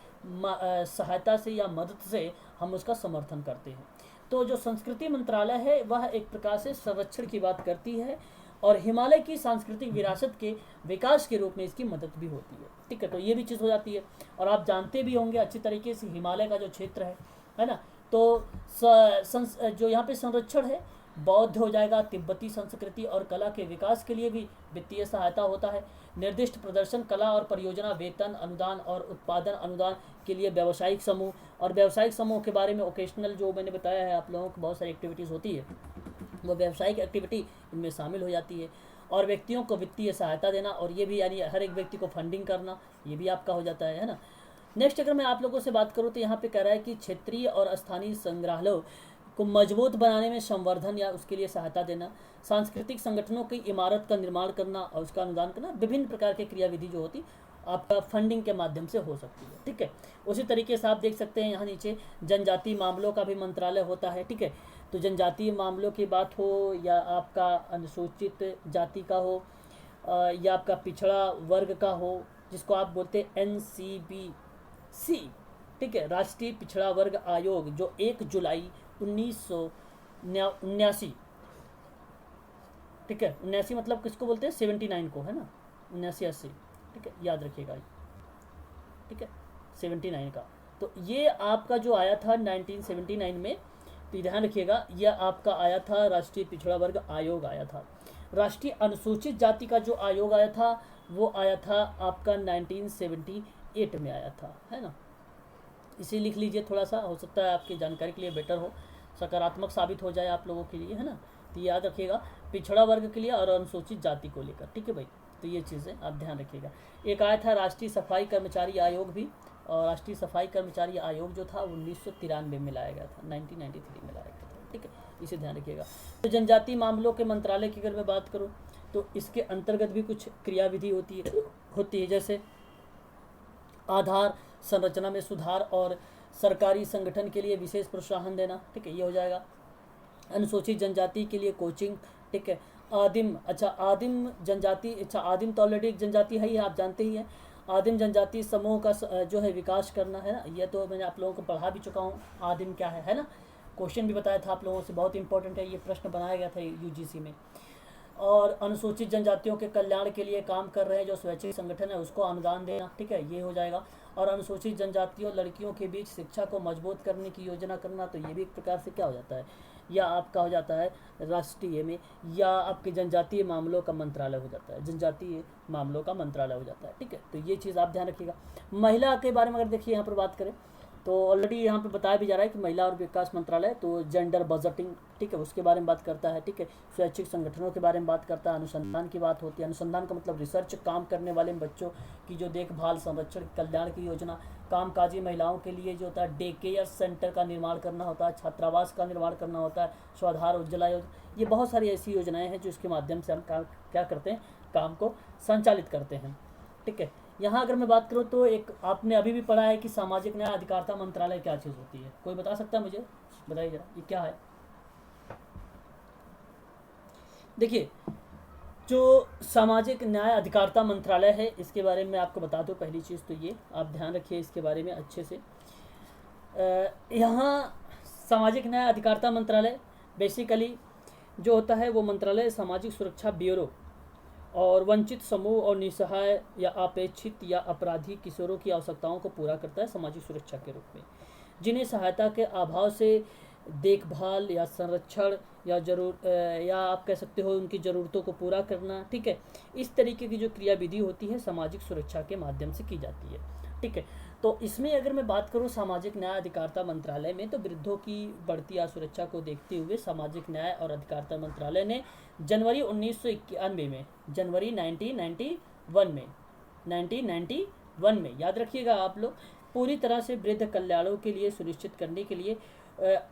सहायता से या मदद से हम उसका समर्थन करते हैं। तो जो संस्कृति मंत्रालय है, वह एक प्रकार से संरक्षण की बात करती है, और हिमालय की सांस्कृतिक विरासत के विकास के रूप में इसकी मदद भी होती है, ठीक है। तो ये भी चीज़ हो जाती है। और आप जानते भी होंगे अच्छी तरीके से, हिमालय का जो क्षेत्र है ना, तो जो यहाँ पे संरक्षण है, बौद्ध हो जाएगा, तिब्बती संस्कृति और कला के विकास के लिए भी वित्तीय सहायता होता है। निर्दिष्ट प्रदर्शन, कला और परियोजना वेतन अनुदान और उत्पादन अनुदान के लिए व्यावसायिक समूह, और व्यावसायिक समूह के बारे में ओकेशनल जो मैंने बताया है आप लोगों को, बहुत सारी एक्टिविटीज़ होती है, वो व्यावसायिक एक्टिविटी इनमें शामिल हो जाती है। और व्यक्तियों को वित्तीय सहायता देना, और ये भी यानी हर एक व्यक्ति को फंडिंग करना, ये भी आपका हो जाता है ना। नेक्स्ट अगर मैं आप लोगों से बात करूँ, तो यहाँ पे कह रहा है कि क्षेत्रीय और स्थानीय संग्रहालयों को मजबूत बनाने में संवर्धन या उसके लिए सहायता देना, सांस्कृतिक संगठनों की इमारत का निर्माण करना और उसका अनुदान करना, विभिन्न प्रकार के क्रियाविधि जो होती आपका फंडिंग के माध्यम से हो सकती है, ठीक है। उसी तरीके से आप देख सकते हैं यहाँ नीचे जनजातीय मामलों का भी मंत्रालय होता है, ठीक है। तो जनजातीय मामलों की बात हो या आपका अनुसूचित जाति का हो या आपका पिछड़ा वर्ग का हो, जिसको आप बोलते हैं NCBC, ठीक है, राष्ट्रीय पिछड़ा वर्ग आयोग, जो 1 जुलाई 1979, ठीक है, 79 मतलब किसको बोलते हैं, 79 को, है ना, 79-80, ठीक है, याद रखिएगा, ठीक है, 79 का। तो ये आपका जो आया था 1979 में, तो ध्यान रखिएगा, यह आपका आया था राष्ट्रीय पिछड़ा वर्ग आयोग आया था। राष्ट्रीय अनुसूचित जाति का जो आयोग आया था, वो आया था आपका 1978 में आया था, है ना। इसे लिख लीजिए, थोड़ा सा हो सकता है आपकी जानकारी के लिए बेटर हो। सकारात्मक साबित हो जाए आप लोगों के लिए, है ना। तो याद रखिएगा, पिछड़ा वर्ग के लिए और अनुसूचित जाति को लेकर, ठीक है भाई। तो ये चीज़ें आप ध्यान रखिएगा। एक आया था राष्ट्रीय सफाई कर्मचारी आयोग भी, और राष्ट्रीय सफाई कर्मचारी आयोग जो था 1993 में लाया गया था, 1993 में लाया गया था, ठीक है, इसे ध्यान रखिएगा। तो जनजातीय मामलों के मंत्रालय की अगर मैं बात करूँ तो इसके अंतर्गत भी कुछ क्रियाविधि होती है, जैसे आधार संरचना में सुधार और सरकारी संगठन के लिए विशेष प्रोत्साहन देना, ठीक है, ये हो जाएगा। अनुसूचित जनजाति के लिए कोचिंग, ठीक है। आदिम जनजाति, आदिम तो ऑलरेडी एक जनजाति है ही, आप जानते ही हैं। आदिम जनजाति समूह का जो है विकास करना, है ना, ये तो मैंने आप लोगों को पढ़ा भी चुका हूँ, आदिम क्या है ना, क्वेश्चन भी बताया था आप लोगों से, बहुत इंपॉर्टेंट है, ये प्रश्न बनाया गया था यूजीसी में। और अनुसूचित जनजातियों के कल्याण के लिए काम कर रहे हैं जो स्वैच्छिक संगठन है उसको अनुदान देना, ठीक है, ये हो जाएगा। और अनुसूचित जनजातियों लड़कियों के बीच शिक्षा को मजबूत करने की योजना करना, तो ये भी एक प्रकार से क्या हो जाता है, या आपका हो जाता है राष्ट्रीय में, या आपके जनजातीय मामलों का मंत्रालय हो जाता है, जनजातीय मामलों का मंत्रालय हो जाता है, ठीक है। तो ये चीज़ आप ध्यान रखिएगा। महिला के बारे में अगर देखिए यहाँ पर बात करें तो ऑलरेडी यहाँ पे बताया भी जा रहा है कि महिला और विकास मंत्रालय, तो जेंडर बजटिंग, ठीक है, उसके बारे में बात करता है, ठीक है। स्वैच्छिक संगठनों के बारे में बात करता है, अनुसंधान की बात होती है, अनुसंधान का मतलब रिसर्च, काम करने वाले बच्चों की जो देखभाल, संरक्षण, कल्याण की योजना, कामकाजी महिलाओं के लिए जो होता है डे केयर सेंटर का निर्माण करना होता है, छात्रावास का निर्माण करना होता है, स्वाधार उज्ज्वला योजना, ये बहुत सारी ऐसी योजनाएँ हैं जो इसके माध्यम से हम क्या करते हैं, काम को संचालित करते हैं, ठीक है। यहाँ अगर मैं बात करूँ तो एक आपने अभी भी पढ़ा है कि सामाजिक न्याय अधिकारिता मंत्रालय क्या चीज़ होती है, कोई बता सकता है मुझे, बताइए जरा, ये क्या है। देखिए, जो सामाजिक न्याय अधिकारिता मंत्रालय है इसके बारे में आपको बता दूँ, पहली चीज़ तो ये आप ध्यान रखिए इसके बारे में अच्छे से। यहाँ सामाजिक न्याय अधिकारिता मंत्रालय बेसिकली जो होता है वो मंत्रालय सामाजिक सुरक्षा ब्यूरो और वंचित समूह और निसहाय या अपेक्षित या अपराधी किशोरों की आवश्यकताओं को पूरा करता है सामाजिक सुरक्षा के रूप में, जिन्हें सहायता के अभाव से देखभाल या संरक्षण या आप कह सकते हो उनकी ज़रूरतों को पूरा करना, ठीक है। इस तरीके की जो क्रियाविधि होती है सामाजिक सुरक्षा के माध्यम से की जाती है, ठीक है। तो इसमें अगर मैं बात करूं सामाजिक न्याय अधिकारिता मंत्रालय में, तो वृद्धों की बढ़ती असुरक्षा को देखते हुए सामाजिक न्याय और अधिकारिता मंत्रालय ने जनवरी 1991 में याद रखिएगा आप लोग, पूरी तरह से वृद्ध कल्याणों के लिए सुनिश्चित करने के लिए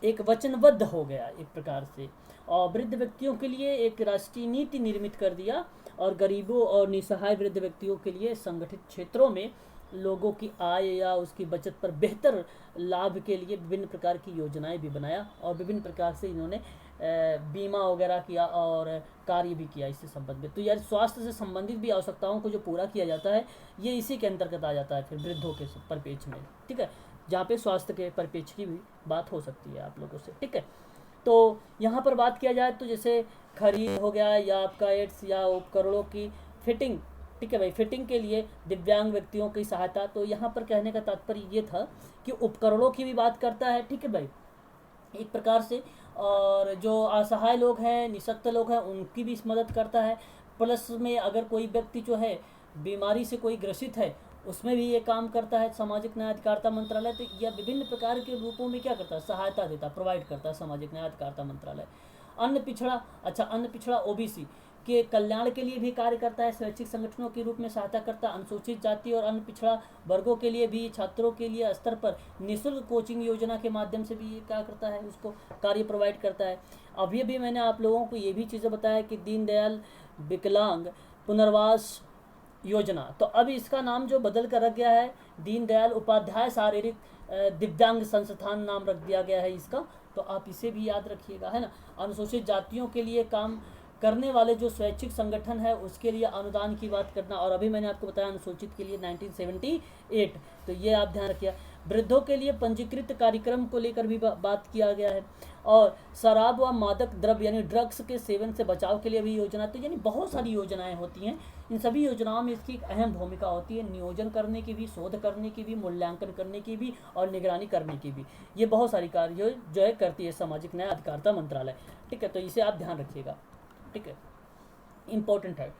एक वचनबद्ध हो गया एक प्रकार से, और वृद्ध व्यक्तियों के लिए एक राष्ट्रीय नीति निर्मित कर दिया, और गरीबों और निसहाय वृद्ध व्यक्तियों के लिए संगठित क्षेत्रों में लोगों की आय या उसकी बचत पर बेहतर लाभ के लिए विभिन्न प्रकार की योजनाएं भी बनाया, और विभिन्न प्रकार से इन्होंने बीमा वगैरह किया और कार्य भी किया इससे संबंधित। तो यार स्वास्थ्य से संबंधित भी आवश्यकताओं को जो पूरा किया जाता है ये इसी के अंतर्गत आ जाता है फिर वृद्धों के परिपेक्ष में, ठीक है, जहाँ पे स्वास्थ्य के परिपेक्ष की भी बात हो सकती है आप लोगों से, ठीक है। तो यहाँ पर बात किया जाए तो जैसे खरीद हो गया या आपका एड्स या उपकरणों की फिटिंग, ठीक है भाई, फिटिंग के लिए दिव्यांग व्यक्तियों की सहायता, तो यहाँ पर कहने का तात्पर्य ये था कि उपकरणों की भी बात करता है, ठीक है भाई, एक प्रकार से, और जो असहाय लोग हैं, निःशक्त लोग हैं, उनकी भी मदद करता है। प्लस में अगर कोई व्यक्ति जो है बीमारी से कोई ग्रसित है उसमें भी ये काम करता है सामाजिक न्याय अधिकारिता मंत्रालय। तो यह विभिन्न प्रकार के रूपों में क्या करता है, सहायता देता, प्रोवाइड करता है सामाजिक न्याय अधिकारिता मंत्रालय। अन्य पिछड़ा ओबीसी के कल्याण के लिए भी कार्य करता है, स्वैच्छिक संगठनों के रूप में सहायता करता है। अनुसूचित जाति और अन्य पिछड़ा वर्गों के लिए भी छात्रों के लिए स्तर पर निःशुल्क कोचिंग योजना के माध्यम से भी ये क्या करता है, उसको कार्य प्रोवाइड करता है। अभी भी मैंने आप लोगों को ये भी चीज़ें बताया कि दीनदयाल विकलांग पुनर्वास योजना, तो अब इसका नाम जो बदल कर रख गया है दीनदयाल उपाध्याय शारीरिक दिव्यांग संस्थान नाम रख दिया गया है इसका, तो आप इसे भी याद रखिएगा, है ना। अनुसूचित जातियों के लिए काम करने वाले जो स्वैच्छिक संगठन है उसके लिए अनुदान की बात करना, और अभी मैंने आपको बताया अनुसूचित के लिए 1978, तो ये आप ध्यान रखिए। वृद्धों के लिए पंजीकृत कार्यक्रम को लेकर भी बात किया गया है, और शराब व मादक द्रव्य यानी ड्रग्स के सेवन से बचाव के लिए भी योजना, तो यानी बहुत सारी योजनाएं होती हैं। इन सभी योजनाओं में इसकी एक अहम भूमिका होती है, नियोजन करने की भी, शोध करने की भी, मूल्यांकन करने की भी और निगरानी करने की भी। ये बहुत सारी कार्य जो है करती है सामाजिक न्याय अधिकारिता मंत्रालय, ठीक है, तो इसे आप ध्यान रखिएगा, ठीक है, इम्पोर्टेंट है।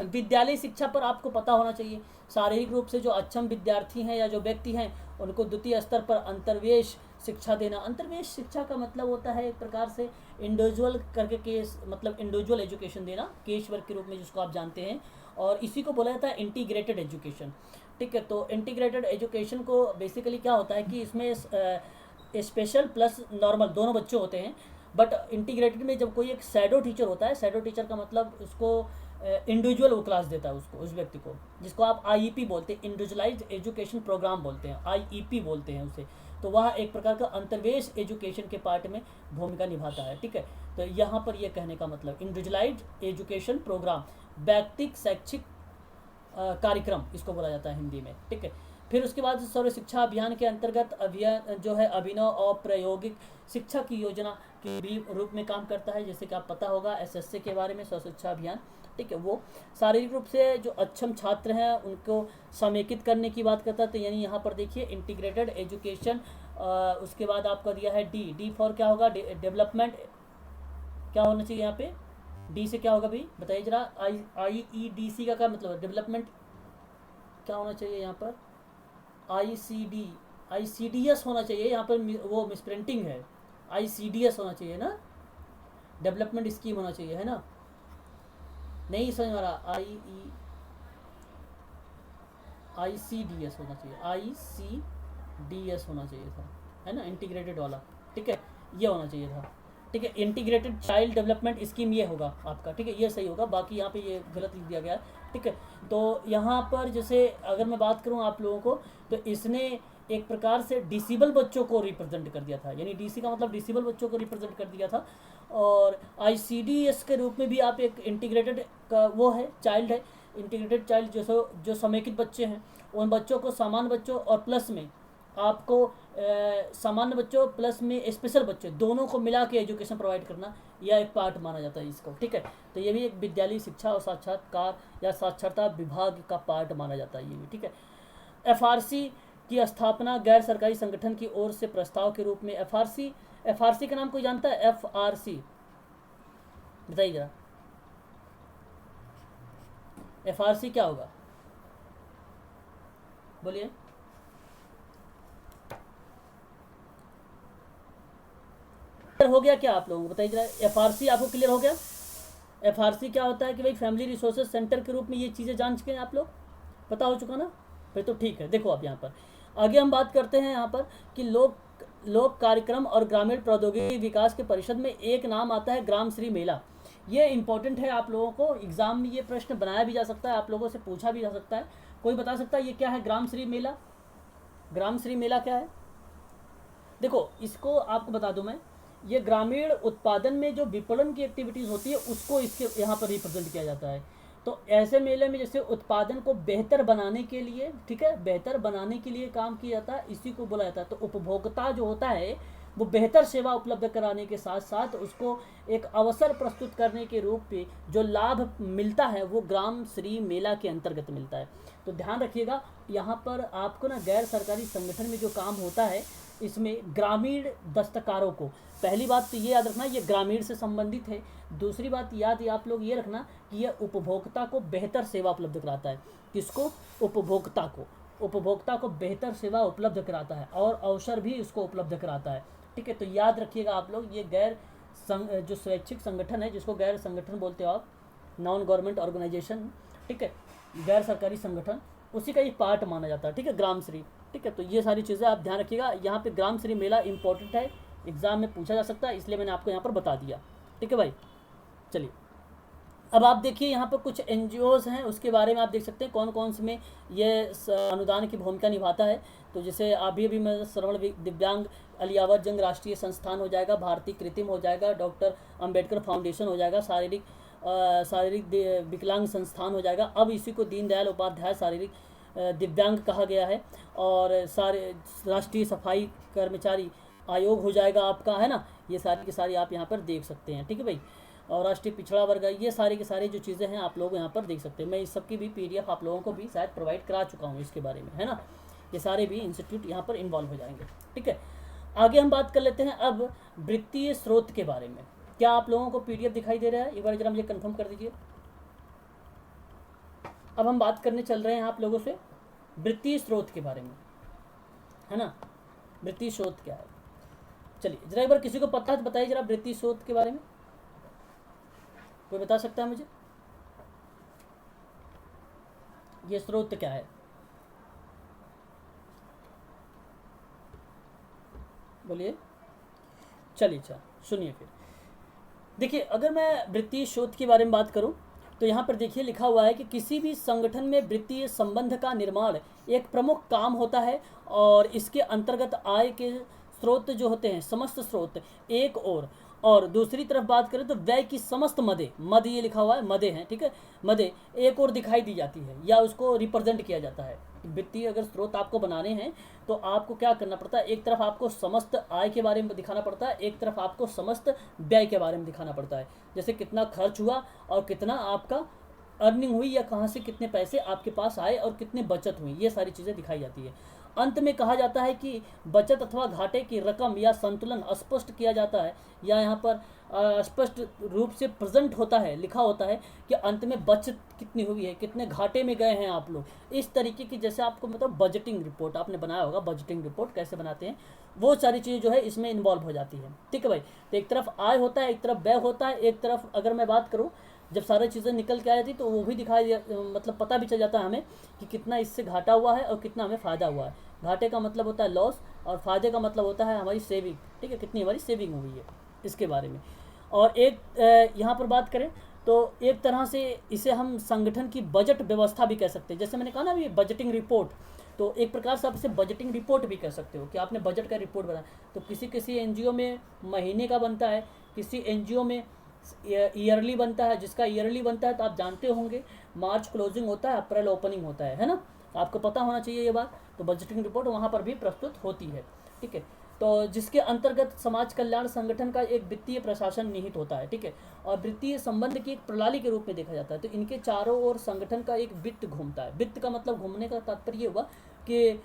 विद्यालय शिक्षा पर आपको पता होना चाहिए, शारीरिक रूप से जो अक्षम विद्यार्थी हैं या जो व्यक्ति हैं उनको द्वितीय स्तर पर अंतर्वेश शिक्षा देना। अंतर्वेश शिक्षा का मतलब होता है एक प्रकार से इंडिविजुअल करके केस, मतलब इंडिविजुअल एजुकेशन देना, केस वर्क के रूप में जिसको आप जानते हैं, और इसी को बोला जाता है इंटीग्रेटेड एजुकेशन। ठीक है, तो इंटीग्रेटेड एजुकेशन को बेसिकली क्या होता है कि इसमें स्पेशल प्लस नॉर्मल दोनों बच्चे होते हैं, बट इंटीग्रेटेड में जब कोई एक शैडो टीचर होता है, शैडो टीचर का मतलब उसको इंडिविजुअल वो क्लास देता है उसको, उस व्यक्ति को, जिसको आप आईईपी बोलते हैं, इंडिविजुअलाइज्ड एजुकेशन प्रोग्राम बोलते हैं, आईईपी बोलते हैं उसे। तो वह एक प्रकार का अंतर्वेश एजुकेशन के पार्ट में भूमिका निभाता है। ठीक है, तो यहाँ पर यह कहने का मतलब इंडिविजुअलाइज्ड एजुकेशन प्रोग्राम, व्यक्तिक शैक्षिक कार्यक्रम इसको बोला जाता है हिंदी में। ठीक है, फिर उसके बाद सर्व शिक्षा अभियान के अंतर्गत अभियान जो है अभिनव और प्रायोगिक शिक्षा की योजना के भी रूप में काम करता है, जैसे कि आप पता होगा एसएससी के बारे में, सर्व शिक्षा अभियान। ठीक है, वो शारीरिक रूप से जो अक्षम छात्र हैं उनको समेकित करने की बात करता है। तो यानी यहाँ पर देखिए इंटीग्रेटेड एजुकेशन, उसके बाद आपका दिया है डी फॉर क्या होगा, डेवलपमेंट क्या होना चाहिए यहाँ पे, डी से क्या होगा भाई बताइए जरा, IEDC का क्या मतलब है, डेवलपमेंट क्या होना चाहिए यहाँ पर, ICDS होना चाहिए यहाँ पर, वो मिसप्रिंटिंग है, ICDS होना चाहिए ना, डेवलपमेंट स्कीम होना चाहिए, है ना, नहीं समझ में आ रहा, ICDS होना चाहिए, ICDS होना चाहिए था, है ना, इंटीग्रेटेड वाला। ठीक है, ये होना चाहिए था। ठीक है, इंटीग्रेटेड चाइल्ड डेवलपमेंट स्कीम ये होगा आपका। ठीक है, ये सही होगा, बाकी यहाँ पे ये गलत लिख दिया गया है। ठीक है, तो यहाँ पर जैसे अगर मैं बात करूँ आप लोगों को, तो इसने एक प्रकार से डिसेबल बच्चों को रिप्रेजेंट कर दिया था, यानी डीसी का मतलब डिसेबल बच्चों को रिप्रेजेंट कर दिया था। और ICDS के रूप में भी आप एक इंटीग्रेटेड का वो है, चाइल्ड है, इंटीग्रेटेड चाइल्ड जो समेकित बच्चे हैं, उन बच्चों को सामान्य बच्चों और प्लस में आपको सामान्य बच्चों प्लस में स्पेशल बच्चे दोनों को मिला के एजुकेशन प्रोवाइड करना, यह एक पार्ट माना जाता है इसको। ठीक है, तो ये भी एक विद्यालय शिक्षा और साक्षात्कार या साक्षरता विभाग का पार्ट माना जाता है ये भी। ठीक है, FRC की स्थापना गैर सरकारी संगठन की ओर से प्रस्ताव के रूप में, FRC का नाम कोई जानता है, FRC बताइए जरा, FRC क्या होगा बोलिए। हो गया क्या आप लोगों को बताइए जरा, FRC आपको क्लियर हो गया? FRC क्या होता है कि भाई फैमिली रिसोर्सेज सेंटर के रूप में ये चीज़ें जान चुके हैं आप लोग, पता हो चुका ना, फिर तो ठीक है। देखो अब यहाँ पर आगे हम बात करते हैं यहाँ पर कि लोक कार्यक्रम और ग्रामीण प्रौद्योगिकी विकास के परिषद में एक नाम आता है ग्राम श्री मेला। ये इंपॉर्टेंट है, आप लोगों को एग्जाम में ये प्रश्न बनाया भी जा सकता है, आप लोगों से पूछा भी जा सकता है। कोई बता सकता है ये क्या है ग्राम श्री मेला? ग्राम श्री मेला क्या है? देखो इसको आपको बता दूं मैं, ये ग्रामीण उत्पादन में जो विपणन की एक्टिविटीज़ होती है उसको इसके यहाँ पर रिप्रेजेंट किया जाता है। तो ऐसे मेले में जैसे उत्पादन को बेहतर बनाने के लिए, ठीक है, बेहतर बनाने के लिए काम किया जाता है, इसी को बोला जाता है। तो उपभोक्ता जो होता है वो बेहतर सेवा उपलब्ध कराने के साथ साथ उसको एक अवसर प्रस्तुत करने के रूप में जो लाभ मिलता है वो ग्राम श्री मेला के अंतर्गत मिलता है। तो ध्यान रखिएगा यहाँ पर आपको ना गैर सरकारी संगठन में जो काम होता है इसमें ग्रामीण दस्तकारों को, पहली बात तो ये याद रखना ये ग्रामीण से संबंधित है। दूसरी बात याद आप लोग ये रखना कि यह उपभोक्ता को बेहतर सेवा उपलब्ध कराता है। किसको? उपभोक्ता को बेहतर सेवा उपलब्ध कराता है और अवसर भी उसको उपलब्ध कराता है। ठीक है, तो याद रखिएगा आप लोग ये जो स्वैच्छिक संगठन है जिसको गैर संगठन बोलते हो आप, नॉन गवर्नमेंट ऑर्गेनाइजेशन, ठीक है, गैर सरकारी संगठन, उसी का एक पार्ट माना जाता है। ठीक है, ग्राम श्री। ठीक है, तो ये सारी चीज़ें आप ध्यान रखिएगा। यहाँ पे ग्राम श्री मेला इंपॉर्टेंट है, एग्जाम में पूछा जा सकता है, इसलिए मैंने आपको यहाँ पर बता दिया। ठीक है भाई, चलिए अब आप देखिए यहाँ पर कुछ NGOs हैं उसके बारे में आप देख सकते हैं कौन कौन से में ये अनुदान की भूमिका निभाता है। तो जैसे अभी मैं श्रवण दिव्यांग अलियावर जंग राष्ट्रीय संस्थान हो जाएगा, भारतीय कृत्रिम हो जाएगा, डॉक्टर अंबेडकर फाउंडेशन हो जाएगा, शारीरिक विकलांग संस्थान हो जाएगा। अब इसी को दीनदयाल उपाध्याय शारीरिक दिव्यांग कहा गया है, और सारे राष्ट्रीय सफाई कर्मचारी आयोग हो जाएगा आपका, है ना। ये सारी की सारी आप यहाँ पर देख सकते हैं। ठीक है भाई, और राष्ट्रीय पिछड़ा वर्ग, ये सारे के सारे जो चीज़ें हैं आप लोग यहाँ पर देख सकते हैं। मैं इस सब की भी PDF आप लोगों को भी शायद प्रोवाइड करा चुका हूँ इसके बारे में, है ना। ये सारे भी इंस्टीट्यूट यहाँ पर इन्वॉल्व हो जाएंगे। ठीक है, आगे हम बात कर लेते हैं अब वित्तीय स्रोत के बारे में। क्या आप लोगों को PDF दिखाई दे रहा है? एक बार जरा मुझे कंफर्म कर दीजिए। अब हम बात करने चल रहे हैं आप लोगों से वित्तीय स्रोत के बारे में, है ना। वित्तीय स्रोत क्या है? चलिए जरा एक बार किसी को पता है तो बताइए जरा वृत्तीय स्रोत के बारे में, कोई बता सकता है मुझे ये स्रोत क्या है? बोलिए। चलिए अच्छा सुनिए फिर। देखिए अगर मैं वृत्तीय स्रोत के बारे में बात करूं तो यहाँ पर देखिए लिखा हुआ है कि किसी भी संगठन में वृत्तीय संबंध का निर्माण एक प्रमुख काम होता है और इसके अंतर्गत आय के स्रोत जो होते हैं समस्त स्रोत एक और दूसरी तरफ बात करें तो व्यय की समस्त मदे, मद ये लिखा हुआ है मदे हैं, ठीक है, मदे एक और दिखाई दी जाती है या उसको रिप्रेजेंट किया जाता है। वित्तीय अगर स्रोत आपको बनाने हैं तो आपको क्या करना पड़ता है, एक तरफ आपको समस्त आय के बारे में दिखाना पड़ता है, एक तरफ आपको समस्त व्यय के बारे में दिखाना पड़ता है, जैसे कितना खर्च हुआ और कितना आपका अर्निंग हुई या कहाँ से कितने पैसे आपके पास आए और कितने बचत हुई, ये सारी चीज़ें दिखाई जाती है। अंत में कहा जाता है कि बचत अथवा घाटे की रकम या संतुलन स्पष्ट किया जाता है या यहाँ पर स्पष्ट रूप से प्रेजेंट होता है, लिखा होता है कि अंत में बचत कितनी हुई है, कितने घाटे में गए हैं आप लोग, इस तरीके की जैसे आपको मतलब बजटिंग रिपोर्ट आपने बनाया होगा, बजटिंग रिपोर्ट कैसे बनाते हैं वो सारी चीज़ें जो है इसमें इन्वॉल्व हो जाती है। ठीक है भाई, तो एक तरफ आय होता है, एक तरफ व्यय होता है, एक तरफ अगर मैं बात करूँ जब सारी चीज़ें निकल के आ जाती तो वो भी दिखाई मतलब पता भी चल जाता है हमें कि कितना इससे घाटा हुआ है और कितना हमें फ़ायदा हुआ है। घाटे का मतलब होता है लॉस और फ़ायदे का मतलब होता है हमारी सेविंग, ठीक है, कितनी हमारी सेविंग हुई है इसके बारे में। और एक यहाँ पर बात करें तो एक तरह से इसे हम संगठन की बजट व्यवस्था भी कह सकते हैं, जैसे मैंने कहा ना अभी बजटिंग रिपोर्ट, तो एक प्रकार से आप इसे बजटिंग रिपोर्ट भी कह सकते हो कि आपने बजट का रिपोर्ट बनाया। तो किसी किसी एनजीओ में महीने का बनता है, किसी एनजीओ में ईयरली बनता है, जिसका ईयरली बनता है तो आप जानते होंगे मार्च क्लोजिंग होता है, अप्रैल ओपनिंग होता है ना, आपको पता होना चाहिए ये बात। तो बजटिंग रिपोर्ट वहाँ पर भी प्रस्तुत होती है, ठीक है। तो जिसके अंतर्गत समाज कल्याण संगठन का एक वित्तीय प्रशासन निहित होता है, ठीक है, और वित्तीय संबंध की एक प्रणाली के रूप में देखा जाता है। तो इनके चारों ओर संगठन का एक वित्त घूमता है। वित्त का मतलब घूमने का तात्पर्य हुआ कि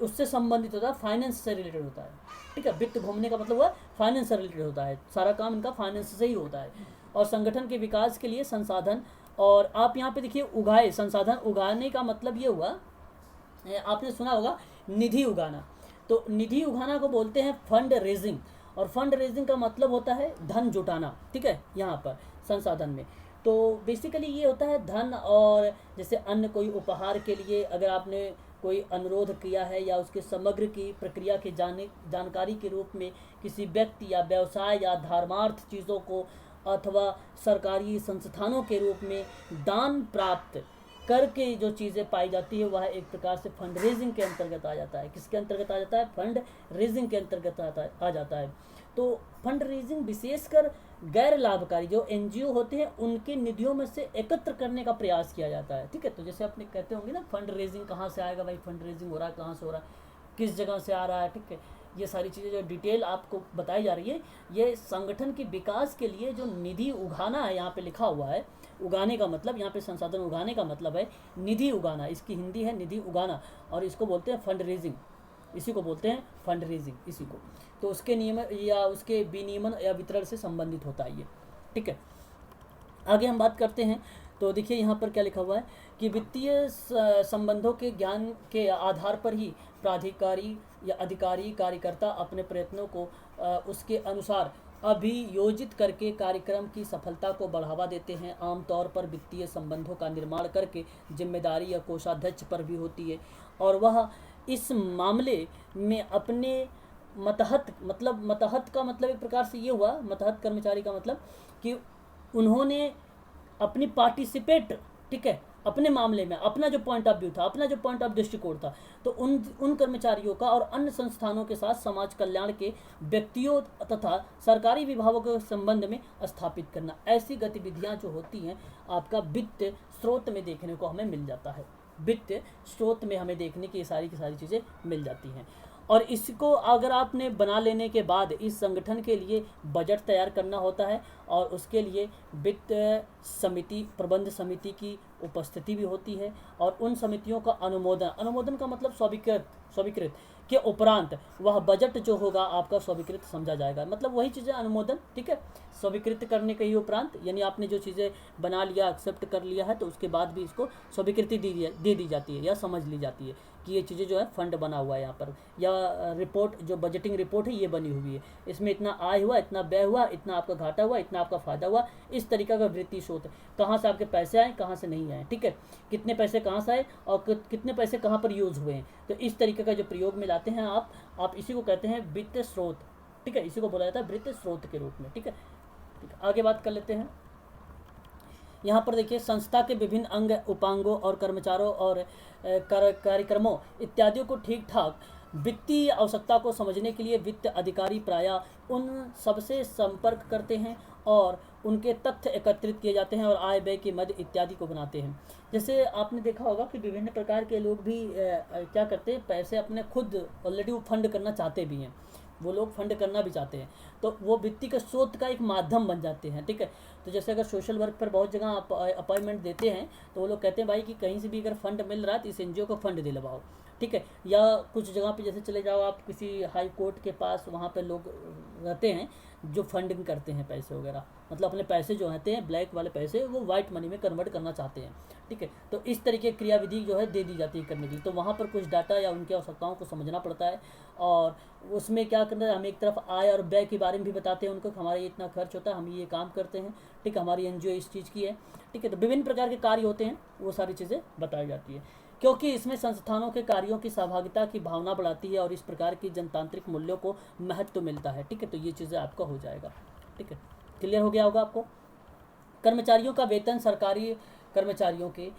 उससे संबंधित होता है, फाइनेंस से रिलेटेड होता है, ठीक है। वित्त घूमने का मतलब हुआ फाइनेंस से रिलेटेड होता है, सारा काम इनका फाइनेंस से ही होता है। और संगठन के विकास के लिए संसाधन, और आप यहाँ पे देखिए उगाए, संसाधन उगाने का मतलब ये हुआ, आपने सुना होगा निधि उगाना, तो निधि उगाना को बोलते हैं फंड रेजिंग, और फंड रेजिंग का मतलब होता है धन जुटाना, ठीक है, यहाँ पर संसाधन में। तो बेसिकली ये होता है धन, और जैसे अन्य कोई उपहार के लिए अगर आपने कोई अनुरोध किया है या उसके समग्र की प्रक्रिया के जानकारी के रूप में किसी व्यक्ति या व्यवसाय या धर्मार्थ चीज़ों को अथवा सरकारी संस्थानों के रूप में दान प्राप्त करके जो चीज़ें पाई जाती है वह एक प्रकार से फंड रेजिंग के अंतर्गत आ जाता है। किसके अंतर्गत आ जाता है? फंड रेजिंग के अंतर्गत आ जाता है। तो फंड रेजिंग विशेषकर गैर लाभकारी जो एनजीओ होते हैं उनके निधियों में से एकत्र करने का प्रयास किया जाता है, ठीक है। तो जैसे अपने कहते होंगे ना फंड रेजिंग कहाँ से आएगा भाई, फंड रेजिंग हो रहा है कहाँ से हो रहा है, किस जगह से आ रहा है, ठीक है। ये सारी चीज़ें जो डिटेल आपको बताई जा रही है, ये संगठन के विकास के लिए जो निधि उगाना है, यहाँ पे लिखा हुआ है उगाने का मतलब, यहाँ पे संसाधन उगाने का मतलब है निधि उगाना, इसकी हिंदी है निधि उगाना, और इसको बोलते हैं फंड रेजिंग, इसी को बोलते हैं फंड रेजिंग, इसी को। तो उसके नियम या उसके विनियमन या वितरण से संबंधित होता है ये, ठीक है। आगे हम बात करते हैं तो देखिए यहाँ पर क्या लिखा हुआ है कि वित्तीय संबंधों के ज्ञान के आधार पर ही प्राधिकारी या अधिकारी कार्यकर्ता अपने प्रयत्नों को उसके अनुसार अभियोजित करके कार्यक्रम की सफलता को बढ़ावा देते हैं। आमतौर पर वित्तीय संबंधों का निर्माण करके जिम्मेदारी या कोषाध्यक्ष पर भी होती है, और वह इस मामले में अपने मतहत का मतलब एक प्रकार से ये हुआ, मतहत कर्मचारी का मतलब कि उन्होंने अपनी पार्टिसिपेट, ठीक है, अपने मामले में अपना जो पॉइंट ऑफ व्यू था, अपना जो पॉइंट ऑफ दृष्टिकोण था, तो उन कर्मचारियों का और अन्य संस्थानों के साथ समाज कल्याण के व्यक्तियों तथा सरकारी विभागों के संबंध में स्थापित करना, ऐसी गतिविधियां जो होती हैं आपका वित्त स्रोत में देखने को हमें मिल जाता है। वित्त स्रोत में हमें देखने की सारी चीज़ें मिल जाती हैं। और इसको अगर आपने बना लेने के बाद इस संगठन के लिए बजट तैयार करना होता है, और उसके लिए वित्त समिति, प्रबंध समिति की उपस्थिति भी होती है, और उन समितियों का अनुमोदन का मतलब स्वीकृत के उपरांत वह बजट जो होगा आपका स्वीकृत समझा जाएगा। मतलब वही चीज़ें अनुमोदन, ठीक है, स्वीकृत करने के ही उपरांत, यानी आपने जो चीज़ें बना लिया, एक्सेप्ट कर लिया है, तो उसके बाद भी इसको स्वीकृति दे दी जाती है या समझ ली जाती है कि ये चीज़ें जो है फंड बना हुआ है यहाँ पर, या रिपोर्ट जो बजटिंग रिपोर्ट है ये बनी हुई है, इसमें इतना आय हुआ, इतना व्यय हुआ, इतना आपका घाटा हुआ, इतना आपका फायदा हुआ, इस तरीका का वृत्ति स्रोत, कहाँ से आपके पैसे आए, कहाँ से नहीं आए, ठीक है, कितने पैसे कहाँ से आए और कितने पैसे कहाँ पर यूज़ हुए हैं। तो इस तरीके का जो प्रयोग में लाते हैं आप इसी को कहते हैं वित्त स्रोत, ठीक है, इसी को बोला जाता है वित्त स्रोत के रूप में, ठीक है। आगे बात कर लेते हैं। यहाँ पर देखिए, संस्था के विभिन्न अंग, उपांगों और कर्मचारियों और कार्यक्रमों इत्यादियों को ठीक ठाक वित्तीय आवश्यकता को समझने के लिए वित्त अधिकारी प्रायः उन सबसे संपर्क करते हैं और उनके तथ्य एकत्रित किए जाते हैं और आय व्यय के मद इत्यादि को बनाते हैं। जैसे आपने देखा होगा कि विभिन्न प्रकार के लोग भी क्या करते हैं, पैसे अपने खुद ऑलरेडी वो फंड करना चाहते भी हैं, वो लोग फंड करना भी चाहते हैं, तो वो वित्तीय के स्रोत का एक माध्यम बन जाते हैं, ठीक है। तो जैसे अगर सोशल वर्क पर बहुत जगह अपॉइंटमेंट देते हैं तो वो लोग कहते हैं भाई कि कहीं से भी अगर फंड मिल रहा है तो इस एनजीओ को फंड दिलवाओ, ठीक है। या कुछ जगह पे जैसे चले जाओ आप किसी हाई कोर्ट के पास, वहाँ पर लोग रहते हैं जो फंडिंग करते हैं पैसे वगैरह, मतलब अपने पैसे जो रहते हैं ब्लैक वाले पैसे वो वाइट मनी में कन्वर्ट करना चाहते हैं, ठीक है। तो इस तरीके की क्रियाविधि जो है दे दी जाती है करने के लिए, तो वहाँ पर कुछ डाटा या उनकी आवश्यकताओं को समझना पड़ता है और उसमें क्या करना है, हम एक तरफ आय और व्यय के बारे में भी बताते हैं उनको, हमारा ये इतना खर्च होता है, हम ये काम करते हैं, ठीक है, हमारी एनजीओ इस चीज़ की है, ठीक है। तो विभिन्न प्रकार के कार्य होते हैं, वो सारी चीज़ें बताई जाती है, क्योंकि इसमें संस्थानों के कार्यों की सहभागिता की भावना बढ़ाती है और इस प्रकार की जनतांत्रिक मूल्यों को महत्व मिलता है, ठीक है। तो ये चीज़ें आपका हो जाएगा, ठीक है, क्लियर हो गया होगा आपको। कर्मचारियों का वेतन सरकारी कर्मचारियों के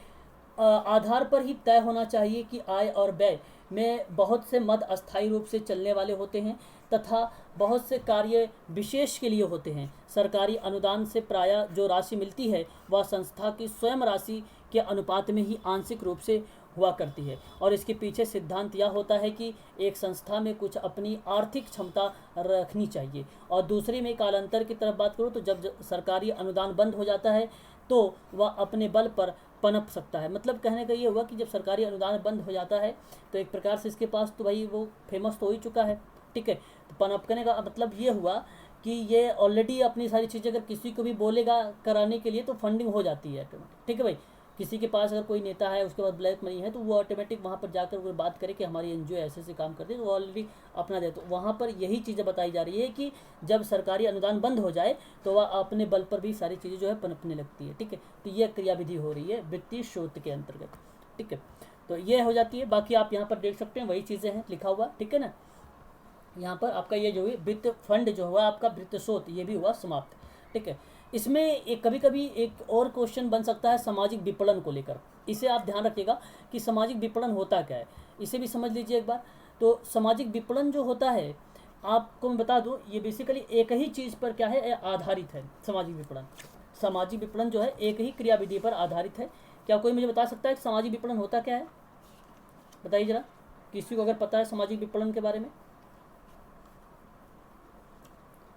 आधार पर ही तय होना चाहिए कि आय और व्यय में बहुत से मद अस्थायी रूप से चलने वाले होते हैं तथा बहुत से कार्य विशेष के लिए होते हैं। सरकारी अनुदान से प्रायः जो राशि मिलती है वह संस्था की स्वयं राशि के अनुपात में ही आंशिक रूप से हुआ करती है और इसके पीछे सिद्धांत यह होता है कि एक संस्था में कुछ अपनी आर्थिक क्षमता रखनी चाहिए और दूसरी में कालांतर की तरफ बात करूँ तो जब सरकारी अनुदान बंद हो जाता है तो वह अपने बल पर पनप सकता है। मतलब कहने का ये हुआ कि जब सरकारी अनुदान बंद हो जाता है तो एक प्रकार से इसके पास तो भाई वो फेमस तो हो ही चुका है, ठीक है। तो पनपने का मतलब ये हुआ कि ये ऑलरेडी अपनी सारी चीज़ें अगर किसी को भी बोलेगा कराने के लिए तो फंडिंग हो जाती है, ठीक है भाई। किसी के पास अगर कोई नेता है उसके पास ब्लैक मनी है तो वो ऑटोमेटिक वहाँ पर जाकर अगर बात करे कि हमारी एनजीओ ऐसे ऐसे काम करती है तो वो ऑलरेडी अपना दे, तो वहाँ पर यही चीज़ें बताई जा रही है कि जब सरकारी अनुदान बंद हो जाए तो वह अपने बल पर भी सारी चीज़ें जो है पनपने लगती है, ठीक है। तो ये क्रियाविधि हो रही है वित्तीय स्रोत के अंतर्गत, ठीक है। तो ये हो जाती है, बाकी आप यहाँ पर देख सकते हैं वही चीज़ें हैं लिखा हुआ, ठीक है ना। यहाँ पर आपका ये जो है वित्त फंड जो हुआ आपका वित्त स्रोत ये भी हुआ समाप्त, ठीक है। इसमें एक कभी कभी एक और क्वेश्चन बन सकता है सामाजिक विपणन को लेकर, इसे आप ध्यान रखिएगा कि सामाजिक विपणन होता क्या है, इसे भी समझ लीजिए एक बार। तो सामाजिक विपणन जो होता है आपको मैं बता दूं, ये बेसिकली एक ही चीज़ पर क्या है आधारित है। सामाजिक विपणन, सामाजिक विपणन जो है एक ही क्रियाविधि पर आधारित है। क्या कोई मुझे बता सकता है कि सामाजिक विपणन होता क्या है? बताइए जरा, किसी को अगर पता है सामाजिक विपणन के बारे में,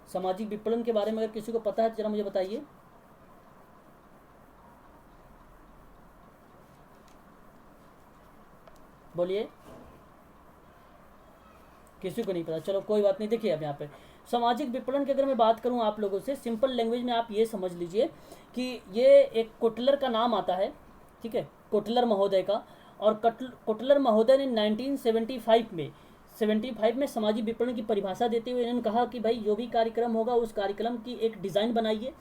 सामाजिक विपणन के बारे में अगर किसी को पता है तो जरा मुझे बताइए। बोलिए, किसी को नहीं पता, चलो कोई बात नहीं। देखिए अब यहाँ पे सामाजिक विपणन की अगर मैं बात करूँ आप लोगों से सिंपल लैंग्वेज में, आप ये समझ लीजिए कि ये एक कोटलर का नाम आता है, ठीक है, कोटलर महोदय का। और कोटलर महोदय ने 1975 में सामाजिक विपणन की परिभाषा देते हुए इन्होंने कहा कि भाई जो भी कार्यक्रम होगा उस कार्यक्रम की एक डिज़ाइन बनाइए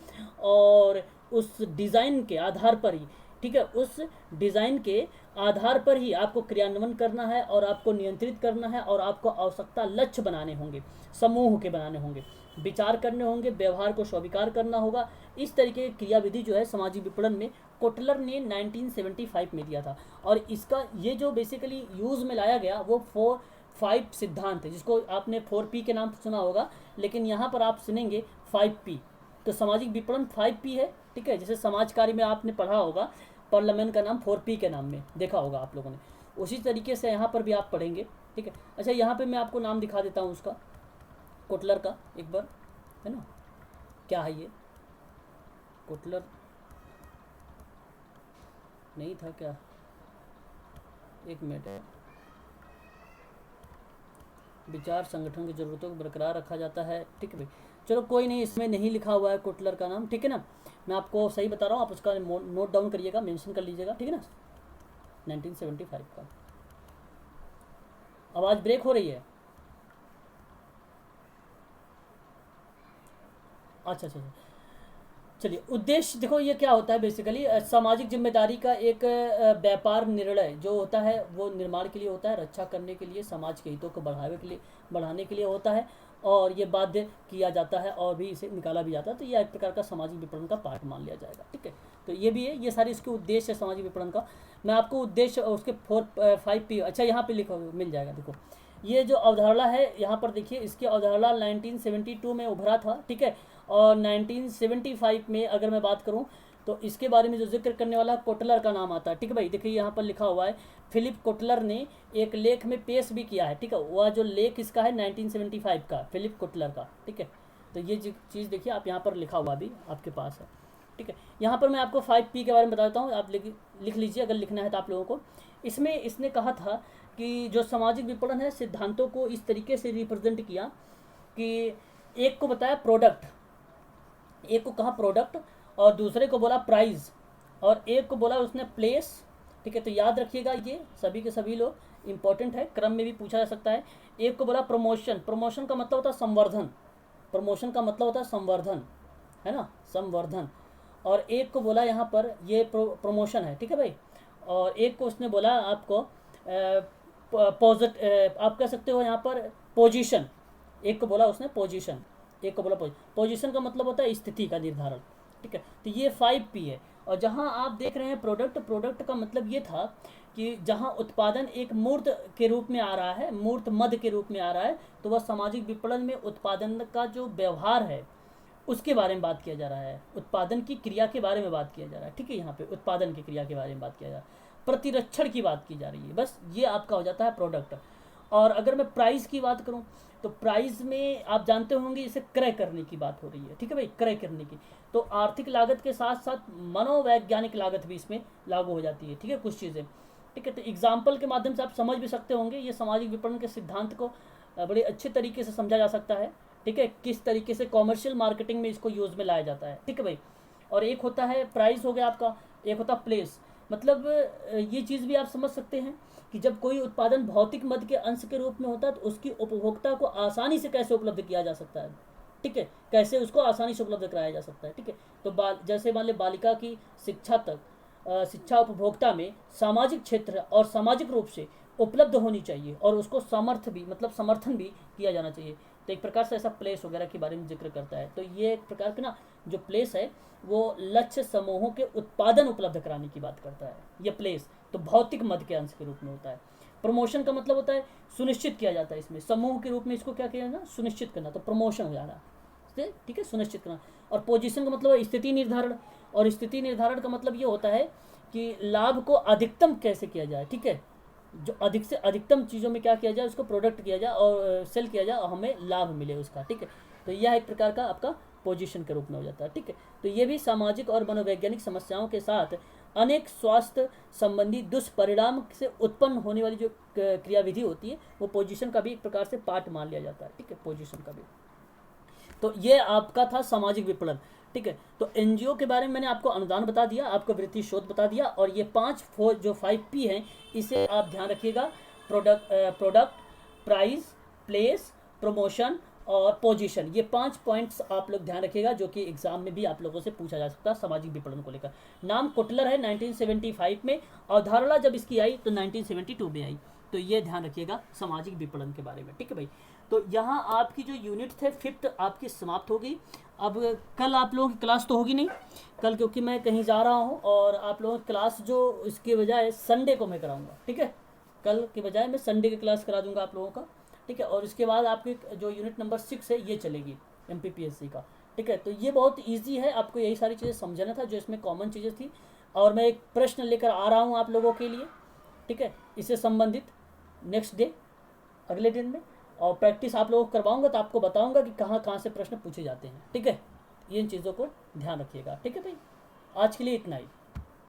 और उस डिज़ाइन के आधार पर ही, ठीक है, उस डिज़ाइन के आधार पर ही आपको क्रियान्वयन करना है और आपको नियंत्रित करना है और आपको आवश्यकता लक्ष्य बनाने होंगे, समूह के बनाने होंगे, विचार करने होंगे, व्यवहार को स्वीकार करना होगा। इस तरीके की क्रियाविधि जो है सामाजिक विपणन में कोटलर ने 1975 में दिया था। और इसका ये जो बेसिकली यूज़ में लाया गया वो 4-5 सिद्धांत है, जिसको आपने 4P के नाम सुना होगा, लेकिन यहाँ पर आप सुनेंगे 5P। तो सामाजिक विपणन 5P है, ठीक है। जैसे समाज कार्य में आपने पढ़ा होगा पार्लियामेंट का नाम 4P के नाम में देखा होगा आप लोगों ने, उसी तरीके से यहाँ पर भी आप पढ़ेंगे, ठीक है। अच्छा, यहाँ पे मैं आपको नाम दिखा देता हूँ उसका, कोटलर का एक बार, है ना, क्या है ये कोटलर नहीं था क्या, एक मिनट है, विचार संगठन की ज़रूरतों को बरकरार रखा जाता है। ठीक है भाई, चलो कोई नहीं, इसमें नहीं लिखा हुआ है कोटलर का नाम, ठीक है ना, मैं आपको सही बता रहा हूँ, आप उसका नोट डाउन करिएगा, मेंशन कर लीजिएगा, ठीक है ना। 1975 का। आवाज़ ब्रेक हो रही है। अच्छा अच्छा अच्छा। चलिए, उद्देश्य देखो ये क्या होता है बेसिकली, सामाजिक जिम्मेदारी का एक व्यापार निर्णय जो होता है वो निर्माण के लिए होता है, रक्षा करने के लिए, समाज के हितों को बढ़ाने के लिए होता है, और ये बाध्य किया जाता है और भी इसे निकाला भी जाता है, तो ये एक प्रकार का सामाजिक विपणन का पार्ट मान लिया जाएगा। ठीक है, तो ये भी है, ये सारे इसके उद्देश्य है सामाजिक विपणन का। मैं आपको उद्देश्य उसके 4-5 P, अच्छा यहाँ पे लिखा मिल जाएगा। देखो ये जो अवधारणा है यहाँ पर देखिए, इसकी अवधारणा 1972 में उभरा था। ठीक है, और 1975 में अगर मैं बात करूँ तो इसके बारे में जो जिक्र करने वाला कोटलर का नाम आता है। ठीक है भाई, देखिए यहाँ पर लिखा हुआ है, फिलिप कोटलर ने एक लेख में पेश भी किया है। ठीक है, वह जो लेख इसका है 1975 का, फिलिप कोटलर का। ठीक है, तो ये चीज़ देखिए आप यहाँ पर लिखा हुआ भी आपके पास है। ठीक है, यहाँ पर मैं आपको 5P के बारे में बताता हूँ, आप लिख लीजिए अगर लिखना है तो आप लोगों को। इसमें इसने कहा था कि जो सामाजिक विपणन है सिद्धांतों को इस तरीके से रिप्रेजेंट किया कि एक को बताया प्रोडक्ट, एक को कहा प्रोडक्ट, और दूसरे को बोला प्राइस, और एक को बोला उसने प्लेस। ठीक है, तो याद रखिएगा ये सभी के सभी लोग, इंपॉर्टेंट है, क्रम में भी पूछा जा सकता है। एक को बोला प्रमोशन, प्रमोशन का मतलब होता है संवर्धन, प्रमोशन का मतलब होता है संवर्धन, है ना, संवर्धन। और एक को बोला यहाँ पर ये प्रमोशन है। ठीक है भाई, और एक को उसने बोला आपको आप कह सकते हो यहाँ पर पोजीशन, एक को बोला उसने पोजीशन, एक को बोला पोजीशन का मतलब होता है स्थिति का निर्धारण। ठीक है, तो ये 5P है। और जहाँ आप देख रहे हैं प्रोडक्ट, प्रोडक्ट का मतलब ये था कि जहाँ उत्पादन एक मूर्त के रूप में आ रहा है, मूर्त मद के रूप में आ रहा है, तो वह सामाजिक विपणन में उत्पादन का जो व्यवहार है उसके बारे में बात किया जा रहा है, उत्पादन की क्रिया के बारे में बात किया जा रहा है। ठीक है, यहाँ पे उत्पादन की क्रिया के बारे में बात किया जा रहा है, प्रतिरक्षण की बात की जा रही है, बस ये आपका हो जाता है प्रोडक्ट। और अगर मैं प्राइस की बात करूं तो प्राइस में आप जानते होंगे इसे क्रय करने की बात हो रही है। ठीक है भाई, क्रय करने की, तो आर्थिक लागत के साथ साथ मनोवैज्ञानिक लागत भी इसमें लागू हो जाती है। ठीक है, कुछ चीज़ें। ठीक है, तो एग्जाम्पल के माध्यम से आप समझ भी सकते होंगे, ये सामाजिक विपणन के सिद्धांत को बड़े अच्छे तरीके से समझा जा सकता है। ठीक है, किस तरीके से कॉमर्शियल मार्केटिंग में इसको यूज़ में लाया जाता है। ठीक है भाई, और एक होता है प्राइस हो गया आपका, एक होता है प्लेस। मतलब ये चीज़ भी आप समझ सकते हैं कि जब कोई उत्पादन भौतिक मद के अंश के रूप में होता है तो उसकी उपभोक्ता को आसानी से कैसे उपलब्ध किया जा सकता है। ठीक है, कैसे उसको आसानी से उपलब्ध कराया जा सकता है। ठीक है, तो जैसे मान ली बालिका की शिक्षा तक शिक्षा उपभोक्ता में सामाजिक क्षेत्र और सामाजिक रूप से उपलब्ध होनी चाहिए, और उसको समर्थन भी किया जाना चाहिए। तो एक प्रकार से ऐसा प्लेस वगैरह के बारे में जिक्र करता है। तो ये एक प्रकार का ना जो प्लेस है वो लक्ष्य समूहों के उत्पादन उपलब्ध कराने की बात करता है। ये प्लेस तो भौतिक मद के अंश के रूप में होता है। प्रमोशन का मतलब होता है सुनिश्चित किया जाता है, इसमें समूह के रूप में इसको क्या किया जाना, सुनिश्चित करना, तो प्रमोशन हो जाना। ठीक है, सुनिश्चित करना। और पोजीशन का मतलब स्थिति निर्धारण, और स्थिति निर्धारण का मतलब ये होता है कि लाभ को अधिकतम कैसे किया जाए। ठीक है, जो अधिक से अधिकतम चीज़ों में क्या किया जाए, उसको प्रोडक्ट किया जाए और सेल किया जाए और हमें लाभ मिले उसका। ठीक है, तो यह एक प्रकार का आपका पोजीशन के रूप में हो जाता है। ठीक है, तो ये भी सामाजिक और मनोवैज्ञानिक समस्याओं के साथ अनेक स्वास्थ्य संबंधी दुष्परिणाम से उत्पन्न होने वाली जो क्रियाविधि होती है वो पोजीशन का भी एक प्रकार से पार्ट मान लिया जाता है। ठीक है, पोजीशन का भी। तो ये आपका था सामाजिक विपणन। ठीक है, तो एनजीओ के बारे में मैंने आपको अनुदान बता दिया, आपको वृत्ति शोध बता दिया, और ये 5 P हैं इसे आप ध्यान रखिएगा, प्रोडक्ट, प्राइस, प्लेस, प्रमोशन और पोजीशन, ये 5 पॉइंट्स आप लोग ध्यान रखिएगा, जो कि एग्जाम में भी आप लोगों से पूछा जा सकता है सामाजिक विपणन को लेकर। नाम कोटलर है 1975 में, अवधारणा जब इसकी आई तो 1972 में आई। तो ये ध्यान रखिएगा सामाजिक विपणन के बारे में। ठीक है भाई, तो यहाँ आपकी जो यूनिट थे 5th आपकी समाप्त हो गई। अब कल आप लोगों की क्लास तो होगी नहीं कल, क्योंकि मैं कहीं जा रहा हूँ, और आप लोगों की क्लास जो इसके बजाय संडे को मैं कराऊंगा। ठीक है, कल के बजाय मैं संडे की क्लास करा दूंगा आप लोगों का। ठीक है, और इसके बाद आपकी जो यूनिट नंबर 6 है ये चलेगी MPPSC का। ठीक है, तो ये बहुत ईजी है, आपको यही सारी चीज़ें समझना था जो इसमें कॉमन चीज़ें थी, और मैं एक प्रश्न लेकर आ रहा हूँ आप लोगों के लिए। ठीक है, इससे संबंधित नेक्स्ट डे, अगले दिन में, और प्रैक्टिस आप लोगों को करवाऊंगा, तो आपको बताऊंगा कि कहाँ कहाँ से प्रश्न पूछे जाते हैं। ठीक है, इन चीज़ों को ध्यान रखिएगा। ठीक है भाई, आज के लिए इतना ही।